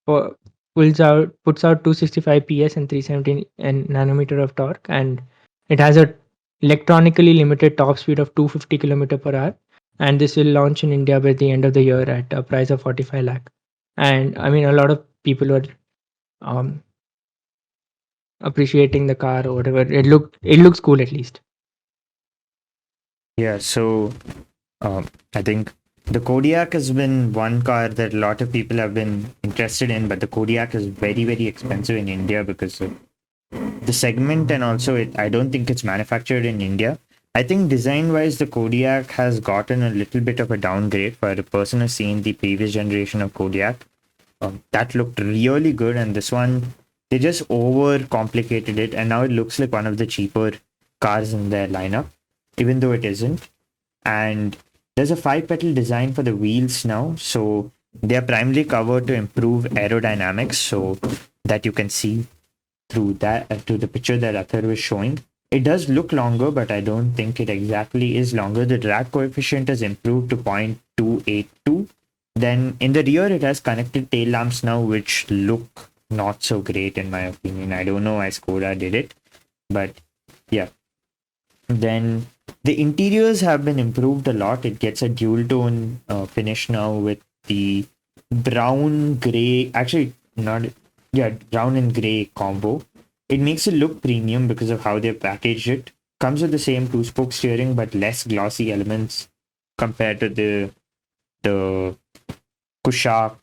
pu- puts out 265 PS and 317 nanometer of torque, and it has a electronically limited top speed of 250 kilometer per hour. And this will launch in India by the end of the year at a price of 45 lakh. And I mean, a lot of people were um, appreciating the car or whatever. It looks cool at least. Yeah, so I think the Kodiaq has been one car that a lot of people have been interested in, but the Kodiaq is very, very expensive in India because of the segment, and also I don't think it's manufactured in India. I think design wise, the Kodiaq has gotten a little bit of a downgrade. For a person who's seen the previous generation of Kodiaq, that looked really good, and this one they just over complicated it, and now it looks like one of the cheaper cars in their lineup, even though it isn't. And there's a 5 petal design for the wheels now, so they are primarily covered to improve aerodynamics, so that you can see through that to the picture that Atharv was showing. It does look longer, but I don't think it exactly is longer. The drag coefficient has improved to 0.282. Then in the rear, it has connected tail lamps now, which look not so great in my opinion. I don't know why Skoda did it, but yeah. Then the interiors have been improved a lot. It gets a dual tone finish now with the brown gray, actually not, yeah, brown and gray combo. It makes it look premium because of how they packaged it. Comes with the same two-spoke steering but less glossy elements compared to the Kylaq.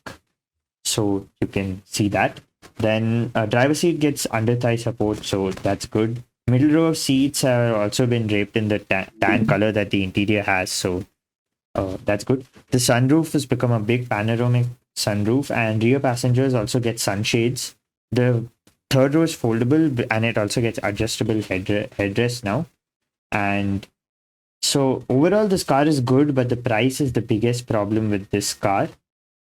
So you can see that. Then driver seat gets under thigh support, so that's good. Middle row of seats have also been draped in the tan color that the interior has, so that's good. The sunroof has become a big panoramic sunroof, and rear passengers also get sunshades. The third row is foldable, and it also gets adjustable headrest now. And so overall, this car is good, but the price is the biggest problem with this car.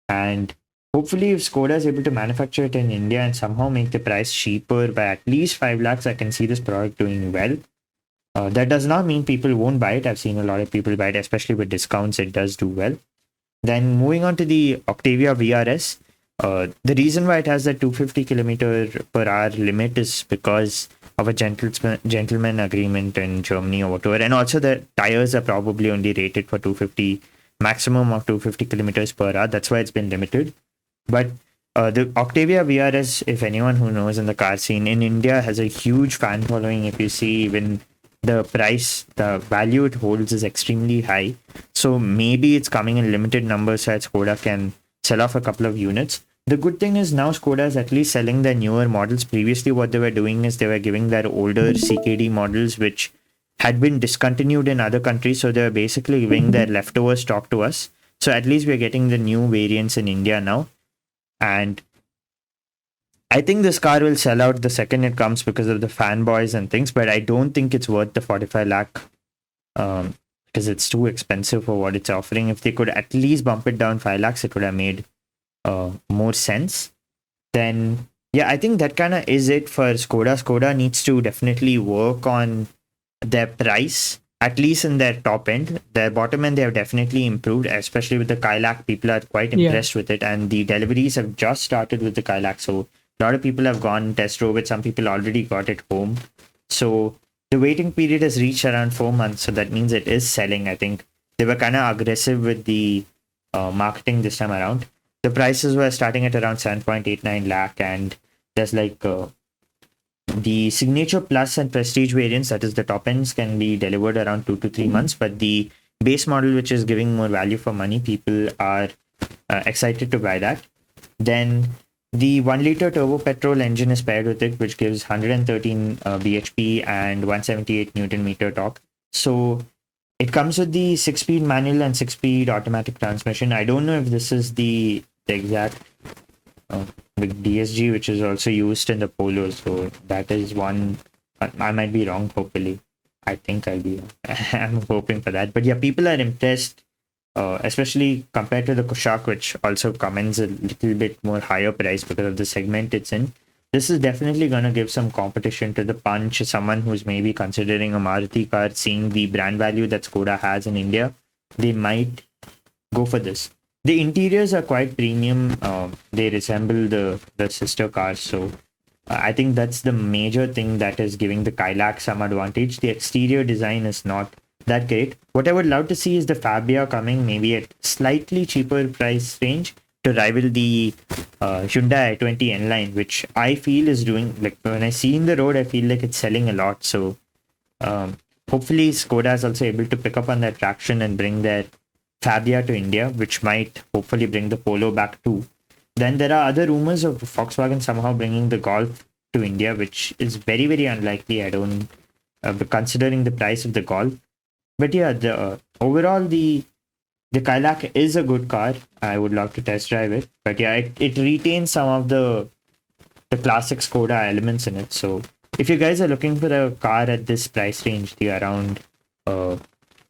And hopefully, if Skoda is able to manufacture it in India and somehow make the price cheaper by at least 5 lakhs, I can see this product doing well. That does not mean people won't buy it. I've seen a lot of people buy it, especially with discounts. It does do well. Then moving on to the Octavia VRS, the reason why it has that 250 kilometer per hour limit is because of a gentleman agreement in Germany or whatever, and also the tires are probably only rated for 250, maximum of 250 kilometers per hour. That's why it's been limited. But the Octavia VRS, if anyone who knows in the car scene in India, has a huge fan following. If you see, even the price, the value it holds is extremely high. So maybe it's coming in limited numbers so that Skoda can sell off a couple of units. The good thing is now Skoda is at least selling their newer models. Previously, what they were doing is they were giving their older CKD models, which had been discontinued in other countries. So they were basically giving their leftover stock to us. So at least we're getting the new variants in India now. And I think this car will sell out the second it comes because of the fanboys and things, but I don't think it's worth the 45 lakh because it's too expensive for what it's offering. If they could at least bump it down 5 lakhs, it would have made more sense. Then, yeah, I think that kind of is it for Skoda. Skoda needs to definitely work on their price, at least in their top end. Their bottom end, they have definitely improved, especially with the Kylaq. People are quite impressed with it, and the deliveries have just started with the Kylaq. So a lot of people have gone test drove it. Some people already got it home. So the waiting period has reached around 4 months. So that means it is selling. I think they were kind of aggressive with the marketing this time around. The prices were starting at around 7.89 lakh, and there's like the Signature Plus and Prestige variants, that is the top ends, can be delivered around 2 to 3 months. But the base model, which is giving more value for money, people are excited to buy that. Then the 1 liter turbo petrol engine is paired with it, which gives 113 bhp and 178 Newton meter torque. So it comes with the 6-speed manual and 6-speed automatic transmission. I don't know if this is the exact with DSG, which is also used in the Polo. So that is one. I might be wrong. Hopefully, I think I'll be. I'm hoping for that. But yeah, people are impressed, especially compared to the Kylaq, which also commands a little bit more higher price because of the segment it's in. This is definitely going to give some competition to the Punch. Someone who's maybe considering a Maruti car, seeing the brand value that Skoda has in India, they might go for this. The interiors are quite premium. They resemble the sister cars. So I think that's the major thing that is giving the Kylaq some advantage. The exterior design is not that great. What I would love to see is the Fabia coming maybe at slightly cheaper price range, to rival the Hyundai i20 N line, which I feel is doing, like, when I see in the road, I feel like it's selling a lot. So hopefully Skoda is also able to pick up on that traction and bring their Fabia to India, which might hopefully bring the Polo back too. Then there are other rumors of Volkswagen somehow bringing the Golf to India, which is very, very unlikely. I don't, considering the price of the Golf. But yeah, overall the Kylaq is a good car. I would love to test drive it. But yeah, it retains some of the classic Skoda elements in it. So if you guys are looking for a car at this price range, the around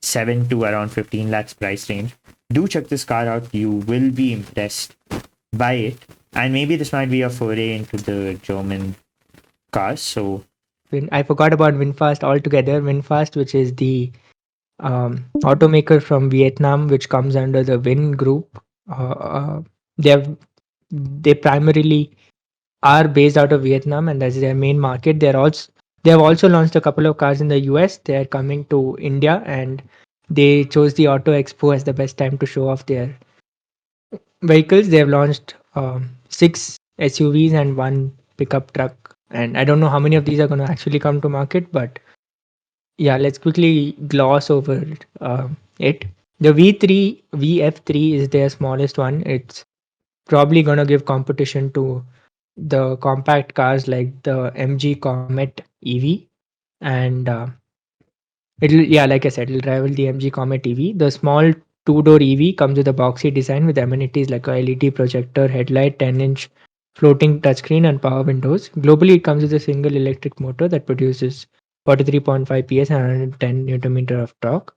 7 to around 15 lakhs price range, do check this car out. You will be impressed by it. And maybe this might be a foray into the German cars. So I forgot about VinFast altogether. VinFast, which is the automaker from Vietnam, which comes under the Vin group. They have they primarily are based out of Vietnam, and that's their main market. They have also launched a couple of cars in the US. They are coming to India, and they chose the Auto Expo as the best time to show off their vehicles. They have launched 6 SUVs and 1 pickup truck, and I don't know how many of these are going to actually come to market, but yeah, let's quickly gloss over it. The V3 VF3 is their smallest one. It's probably going to give competition to the compact cars like the MG Comet EV, and like I said, it'll rival the MG Comet EV. The small two-door EV comes with a boxy design with amenities like a LED projector, headlight, 10-inch floating touchscreen, and power windows. Globally, it comes with a single electric motor that produces 43.5 PS and 110 Newton meter of torque.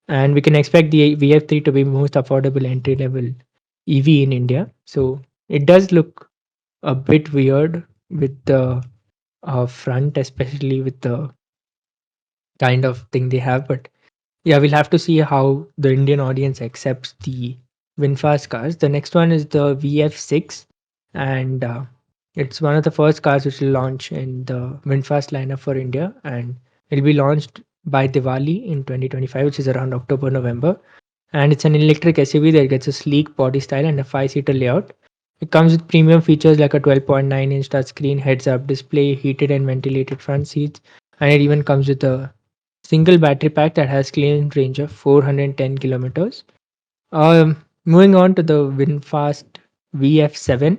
And we can expect the VF3 to be most affordable entry-level EV in India. So it does look a bit weird with the front, especially with the kind of thing they have. But yeah, we'll have to see how the Indian audience accepts the VinFast cars. The next one is the VF6, and it's one of the first cars which will launch in the VinFast lineup for India, and it'll be launched by Diwali in 2025, which is around October, November. And it's an electric SUV that gets a sleek body style and a 5-seater layout. It comes with premium features like a 12.9-inch touchscreen, heads-up display, heated and ventilated front seats, and it even comes with a single battery pack that has claimed range of 410 kilometers. Moving on to the VinFast VF7,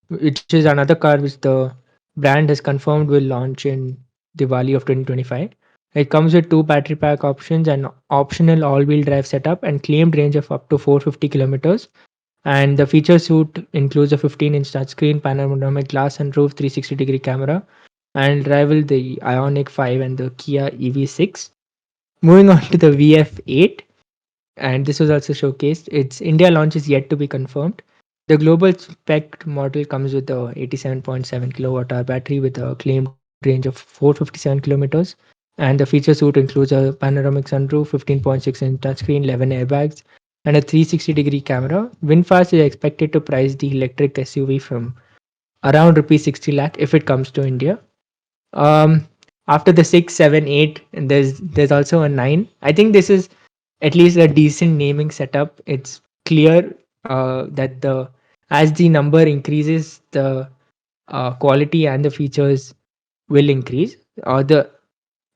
which is another car which the brand has confirmed will launch in Diwali of 2025. It comes with 2 battery pack options and optional all-wheel drive setup and claimed range of up to 450 kilometers. And the feature suite includes a 15-inch touchscreen, panoramic glass sunroof, 360-degree camera, and rival the Ioniq 5 and the Kia EV6. Moving on to the VF8, and this was also showcased. Its India launch is yet to be confirmed. The global spec model comes with a 87.7 kilowatt hour battery with a claimed range of 457 kilometers. And the feature suite includes a panoramic sunroof, 15.6-inch touchscreen, 11 airbags, and a 360-degree camera. VinFast is expected to price the electric SUV from around rupees 60 lakh if it comes to India. Um, After the 6, 7, 8, and there's also a 9. I think this is at least a decent naming setup. It's clear that the as the number increases, the quality and the features will increase. The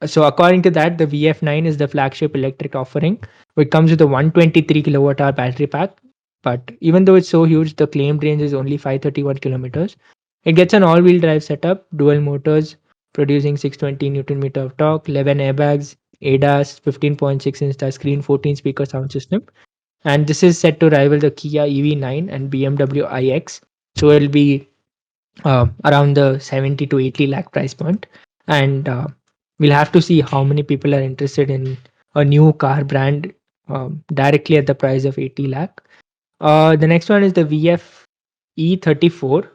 So according to that, the VF9 is the flagship electric offering, which comes with a 123 kilowatt hour battery pack. But even though it's so huge, the claimed range is only 531 kilometers. It gets an all-wheel drive setup, dual motors, producing 620 Newton meter of torque, 11 airbags, ADAS, 15.6-inch touchscreen, 14-speaker sound system. And this is set to rival the Kia EV9 and BMW iX. So it'll be around the 70 to 80 lakh price point. And we'll have to see how many people are interested in a new car brand directly at the price of 80 lakh. The next one is the VF E34,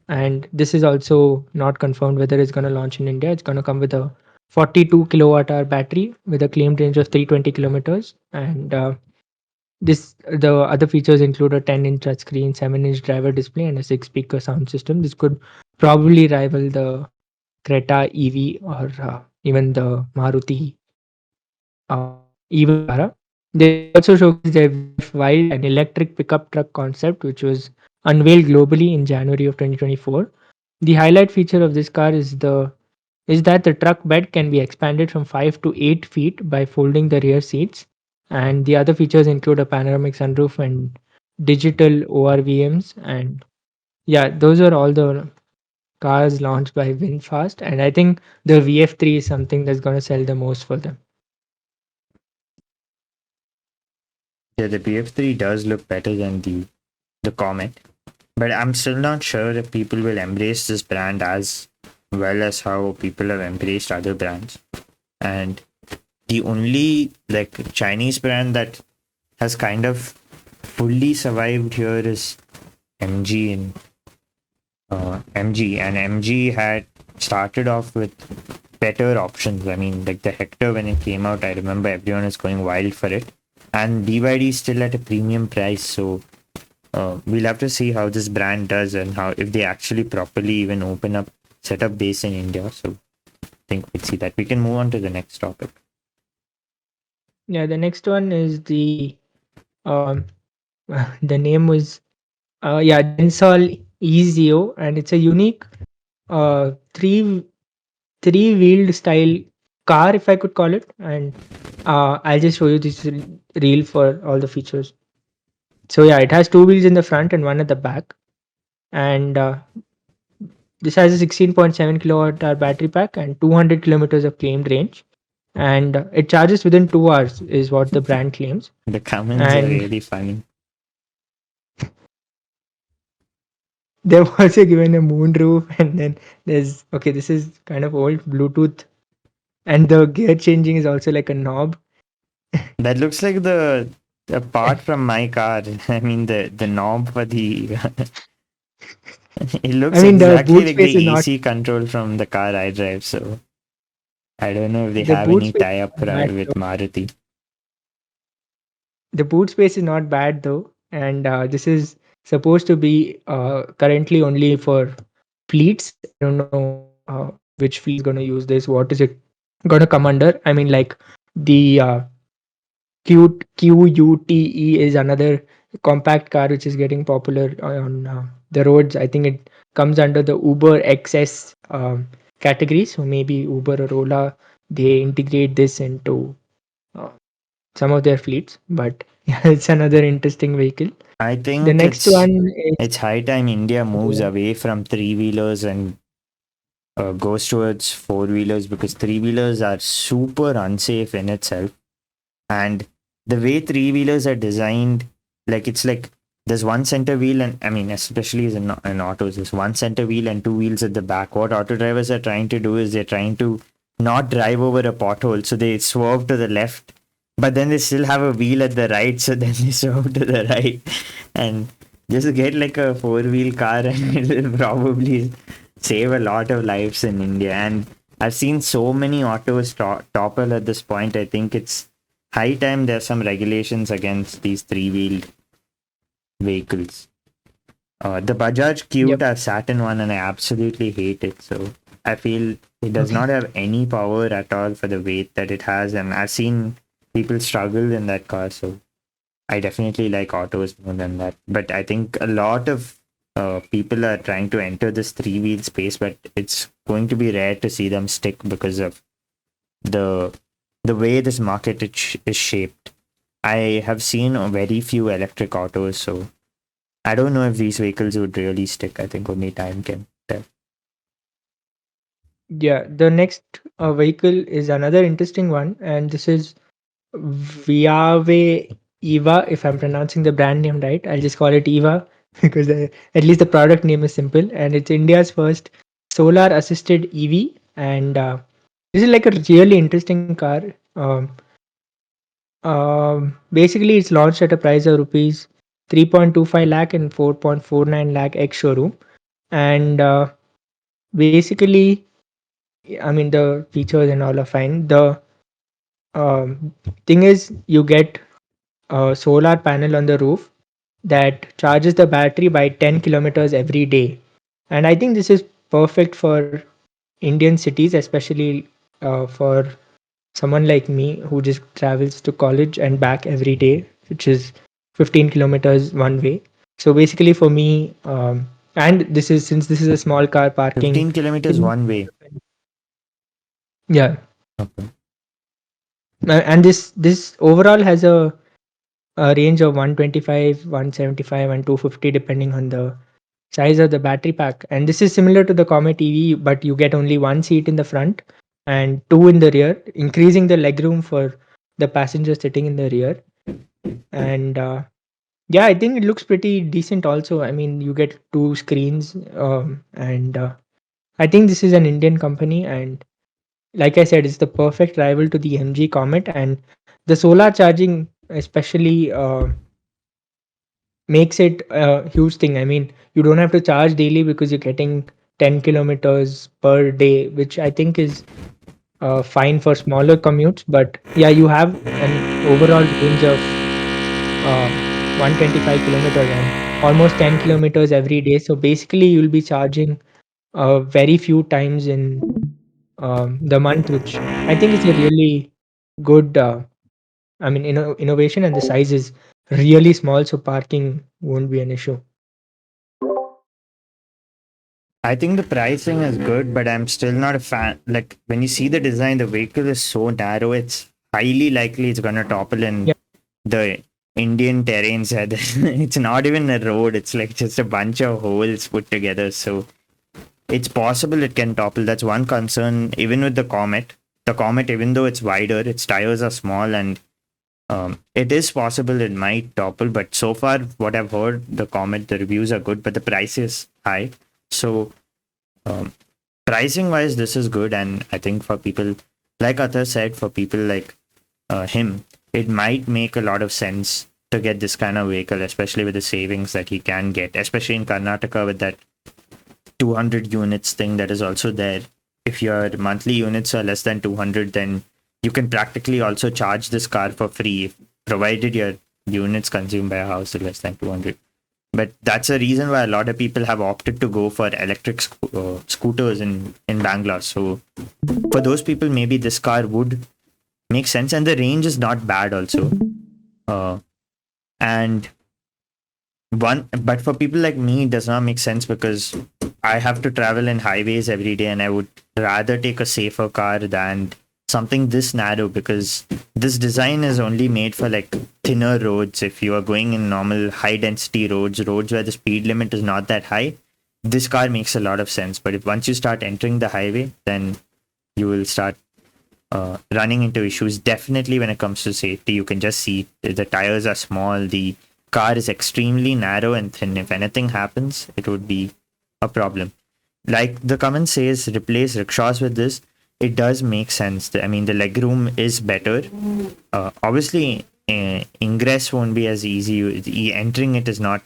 and this is also not confirmed whether it's going to launch in India. It's going to come with a 42 kilowatt hour battery with a claimed range of 320 kilometers, and the other features include a 10-inch touchscreen, 7-inch driver display, and a 6-speaker sound system. This could probably rival the Creta EV or even the Maruti E-VITARA. They also showcased their VF Wild, an electric pickup truck concept, which was unveiled globally in January of 2024. The highlight feature of this car is that the truck bed can be expanded from 5 to 8 feet by folding the rear seats. And the other features include a panoramic sunroof and digital ORVMs. And yeah, those are all the cars launched by VinFast. And I think the VF3 is something that's going to sell the most for them. Yeah, the BF3 does look better than the Comet, but I'm still not sure if people will embrace this brand as well as how people have embraced other brands. And the only like Chinese brand that has kind of fully survived here is MG and MG had started off with better options. I mean, like the Hector when it came out, I remember everyone was going wild for it, and BYD is still at a premium price. So we'll have to see how this brand does and how if they actually properly even open up set up base in India. So I think we'll see that. We can move on to the next topic. Yeah, the next one is um, the name was GENISOL Ezio, and it's a unique uh, three three wheeled style car, if I could call it. And I'll just show you this reel for all the features. So yeah, it has two wheels in the front and one at the back, and this has a 16.7 kilowatt hour battery pack and 200 kilometers of claimed range, and it charges within 2 hours, is what the brand claims. The comments are And really funny. they've also given a moonroof, and then there's okay, this is kind of old Bluetooth, and the gear changing is also like a knob. That looks like the part from my car. I mean the knob for the it looks I mean, the exactly boot like the space is not AC control from the car I drive. So I don't know if they the have boot any space tie is up not bad with though. Maruti. The boot space is not bad though, and this is supposed to be currently only for fleets. I don't know which fleet is going to use this. What is it going to come under? I mean, like the QUTE is another compact car which is getting popular on the roads. I think it comes under the Uber XS category. So maybe Uber or Ola, they integrate this into uh, some of their fleets. But yeah, it's another interesting vehicle. I The think next one is it's high time India moves yeah, away from three wheelers and goes towards four wheelers because three wheelers are super unsafe in itself. And the way three wheelers are designed, like it's like there's one center wheel, and I mean, especially in autos, there's one center wheel and two wheels at the back. What auto drivers are trying to do is they're trying to not drive over a pothole, so they swerve to the left, but then they still have a wheel at the right, so then they swerve to the right, and just get like a four wheel car, and it will probably save a lot of lives in India. And I've seen so many autos topple at this point. I think it's high time there's some regulations against these three-wheeled vehicles. The Bajaj Qute, yep. I've sat in one and I absolutely hate it. So I feel it does not have any power at all for the weight that it has, and I've seen people struggle in that car. So I definitely like autos more than that. But I think a lot of people are trying to enter this three-wheel space, but it's going to be rare to see them stick because of the the way this market is shaped. I have seen very few electric autos, so I don't know if these vehicles would really stick. I think only time can tell. Yeah, the next vehicle is another interesting one, and this is VAYVE EVA. If I'm pronouncing the brand name right, I'll just call it EVA because at least the product name is simple, and it's India's first solar assisted EV. And this is like a really interesting car. Basically, it's launched at a price of rupees 3.25 lakh and 4.49 lakh ex showroom. And basically, I mean, the features and all are fine. The thing is, you get a solar panel on the roof that charges the battery by 10 kilometers every day. And I think this is perfect for Indian cities, especially for someone like me who just travels to college and back every day, which is 15 kilometers one way. So basically, for me, and this is since this is a small car parking, 15 kilometers in, one way. yeah, Okay. and this overall has a range of 125, 175, and 250 depending on the size of the battery pack. And this is similar to the Comet EV, but you get only one seat in the front and two in the rear, increasing the legroom for the passenger sitting in the rear. And yeah, I think it looks pretty decent also. I mean, you get two screens, and I think this is an Indian company, and like I said, it's the perfect rival to the MG Comet. And the solar charging, especially, makes it a huge thing. I mean, you don't have to charge daily because you're getting 10 kilometers per day, which I think is fine for smaller commutes. But yeah, you have an overall range of 125 kilometers and almost 10 kilometers every day. So basically, you'll be charging very few times in the month, which I think is a really good, I mean, innovation, and the size is really small, so parking won't be an issue. I think the pricing is good, but I'm still not a fan. Like when you see the design, the vehicle is so narrow. It's highly likely it's gonna topple in Yeah, the Indian terrains. It's not even a road. It's like just a bunch of holes put together. So it's possible it can topple. That's one concern. Even with the Comet, even though it's wider, its tires are small, and it is possible it might topple. But so far, what I've heard, the Comet, the reviews are good, but the price is high. So um, pricing wise, this is good, and I think for people like Athar said, for people like him, it might make a lot of sense to get this kind of vehicle, especially with the savings that he can get, especially in Karnataka with that 200 units thing that is also there. If your monthly units are less than 200, then you can practically also charge this car for free, provided your units consumed by a house are less than 200. But that's a reason why a lot of people have opted to go for electric scooters in Bangalore. So for those people, maybe this car would make sense, and the range is not bad also. Uh, and but for people like me, it does not make sense because I have to travel in highways every day, and I would rather take a safer car than something this narrow, because this design is only made for like thinner roads. If you are going in normal high density roads where the speed limit is not that high, this car makes a lot of sense. But if once you start entering the highway, then you will start running into issues. Definitely when it comes to safety, you can just see the tires are small, the car is extremely narrow and thin. If anything happens, it would be a problem. Like the comment says, replace rickshaws with this. It does make sense. I mean, the legroom is better. Obviously, ingress won't be as easy. Entering it is not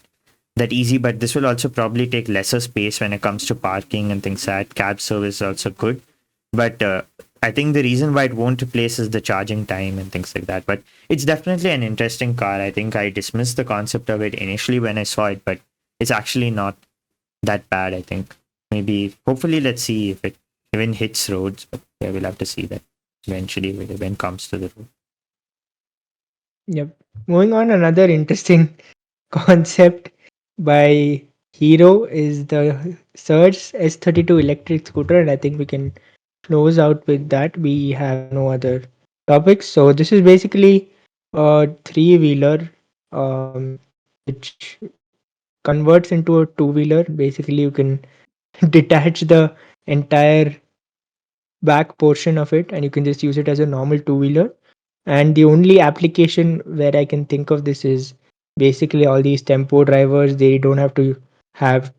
that easy, but this will also probably take lesser space when it comes to parking and things like that. Cab service is also good. But I think the reason why it won't replace is the charging time and things like that. But it's definitely an interesting car. I think I dismissed the concept of it initially when I saw it, but it's actually not that bad, I think. Maybe, hopefully, let's see if it even hits roads. But yeah, we'll have to see that eventually when it comes to the road. yep. Moving on, another interesting concept by Hero is the Surge S32 electric scooter, and I think we can close out with that. We have no other topics. So this is basically a three-wheeler, which converts into a two-wheeler. Basically, you can detach the entire back portion of it, and you can just use it as a normal two-wheeler. And the only application where I can think of this is basically all these tempo drivers. They don't have to have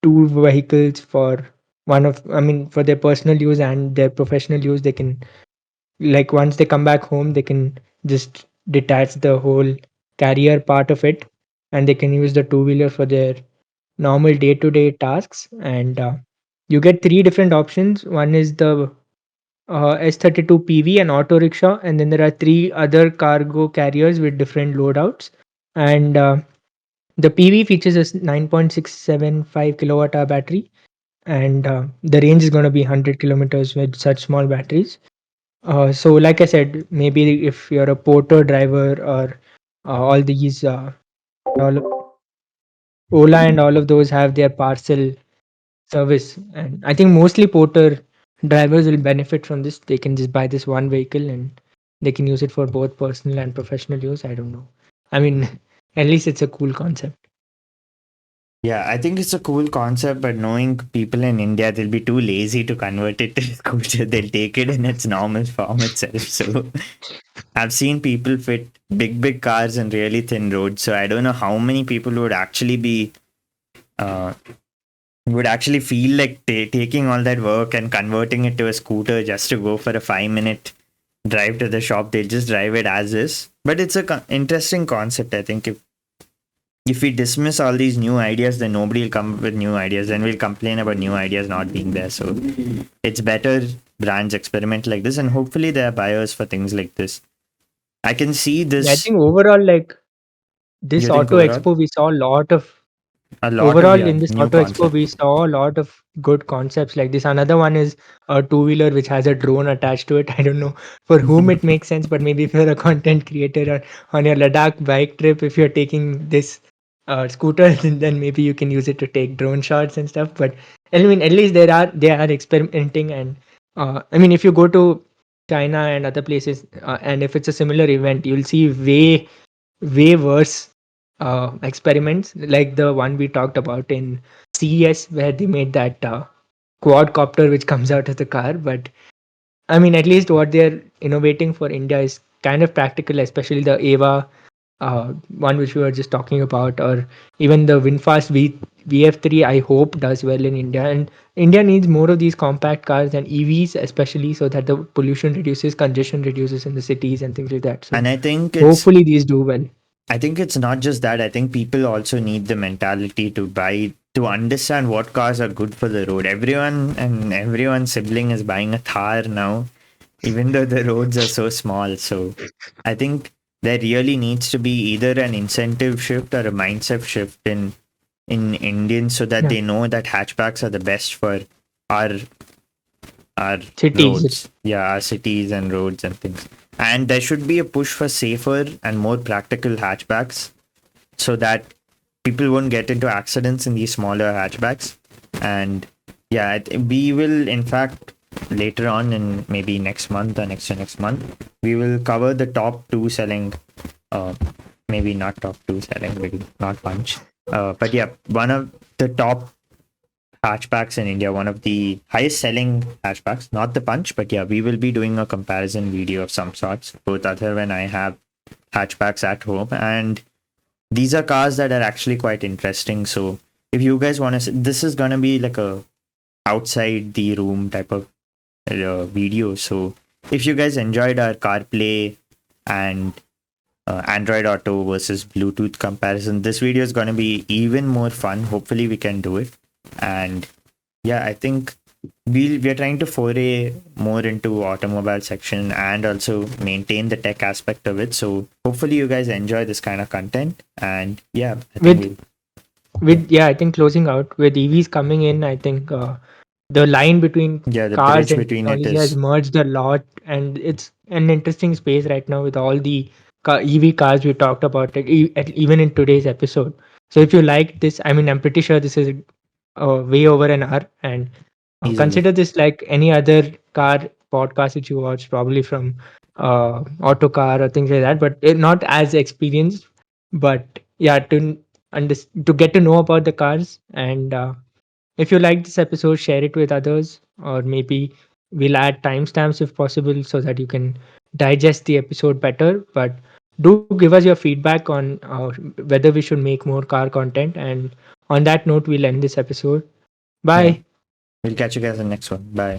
two vehicles for I mean, for their personal use and their professional use. They can, like, once they come back home, they can just detach the whole carrier part of it, and they can use the two wheeler for their normal day to day tasks. And you get three different options. One is the S32 PV and auto rickshaw, and then there are three other cargo carriers with different loadouts. And the PV features a 9.675 kilowatt hour battery, and the range is going to be 100 kilometers with such small batteries. So, like I said, maybe if you're a porter driver or all these all Ola and all of those have their parcel service, and I think mostly porter drivers will benefit from this. They can just buy this one vehicle and they can use it for both personal and professional use. I don't know. I mean, at least it's a cool concept. Yeah, I think it's a cool concept, but knowing people in India, they'll be too lazy to convert it to scooter. They'll take it in its normal form itself. So I've seen people fit big cars in really thin roads. So I don't know how many people uh, would actually feel like taking all that work and converting it to a scooter just to go for a 5 minute drive to the shop. They'll just drive it as is. But it's a interesting concept. I think if we dismiss all these new ideas, then nobody will come up with new ideas. Then we'll complain about new ideas not being there. So it's better brands experiment like this, and hopefully there are buyers for things like this. I can see Yeah, I this. think overall, like You this think Auto overall Expo, we saw a lot of overall in this new Auto Expo, concept. we saw a lot of good concepts like this. Another one is a two-wheeler which has a drone attached to it. I don't know for whom it makes sense, but maybe if you're a content creator or on your Ladakh bike trip, if you're taking this scooter, then maybe you can use it to take drone shots and stuff. But I mean, at least they are experimenting, and I mean, if you go to China and other places, and if it's a similar event, you'll see way worse experiments like the one we talked about in CES, where they made that quadcopter which comes out of the car. But I mean, at least what they're innovating for India is kind of practical, especially the EVA one which we were just talking about, or even the VinFast VF3. I hope does well in India, and India needs more of these compact cars and EVs, especially so that the pollution reduces, congestion reduces in the cities and things like that. So And hopefully these do well. I think it's not just that. I think people also need the mentality to understand what cars are good for the road. Everyone's sibling is buying a Thar now, even though the roads are so small. So I think there really needs to be either an incentive shift or a mindset shift in Indians, so that Yeah. they know that hatchbacks are the best for our our Cities. roads. Yeah, our cities and roads and things. And there should be a push for safer and more practical hatchbacks, so that people won't get into accidents in these smaller hatchbacks. And yeah, we will, in fact, later on in maybe next month or next to next month, we will cover the top two selling, uh, maybe not top two selling, maybe not punch. But yeah, one of the top hatchbacks in India, one of the highest selling hatchbacks, not the punch, but yeah, we will be doing a comparison video of some sorts. Both Atharv and I have hatchbacks at home, and these are cars that are actually quite interesting. So if you guys want to, this is gonna be like a outside the room type of video. So if you guys enjoyed our CarPlay and Android Auto versus Bluetooth comparison, this video is gonna be even more fun. Hopefully we can do it. And yeah, I think we're trying to foray more into automobile section and also maintain the tech aspect of it. So hopefully you guys enjoy this kind of content. And yeah, I think With I think closing out with EVs coming in, I think the line between the cars bridge and between it technology has is merged a lot, and it's an interesting space right now with all the EV cars we talked about, like, even in today's episode. So if you like this, I mean, I'm pretty sure this is way over an hour, and easily. consider this like any other car podcast that you watch, probably from Autocar or things like that, but not as experienced. But yeah, to get to know about the cars, and if you like this episode, share it with others, or maybe we'll add timestamps if possible so that you can digest the episode better. But do give us your feedback on whether we should make more car content. And on that note, we'll end this episode. Yeah. Bye. We'll catch you guys in the next one. Bye.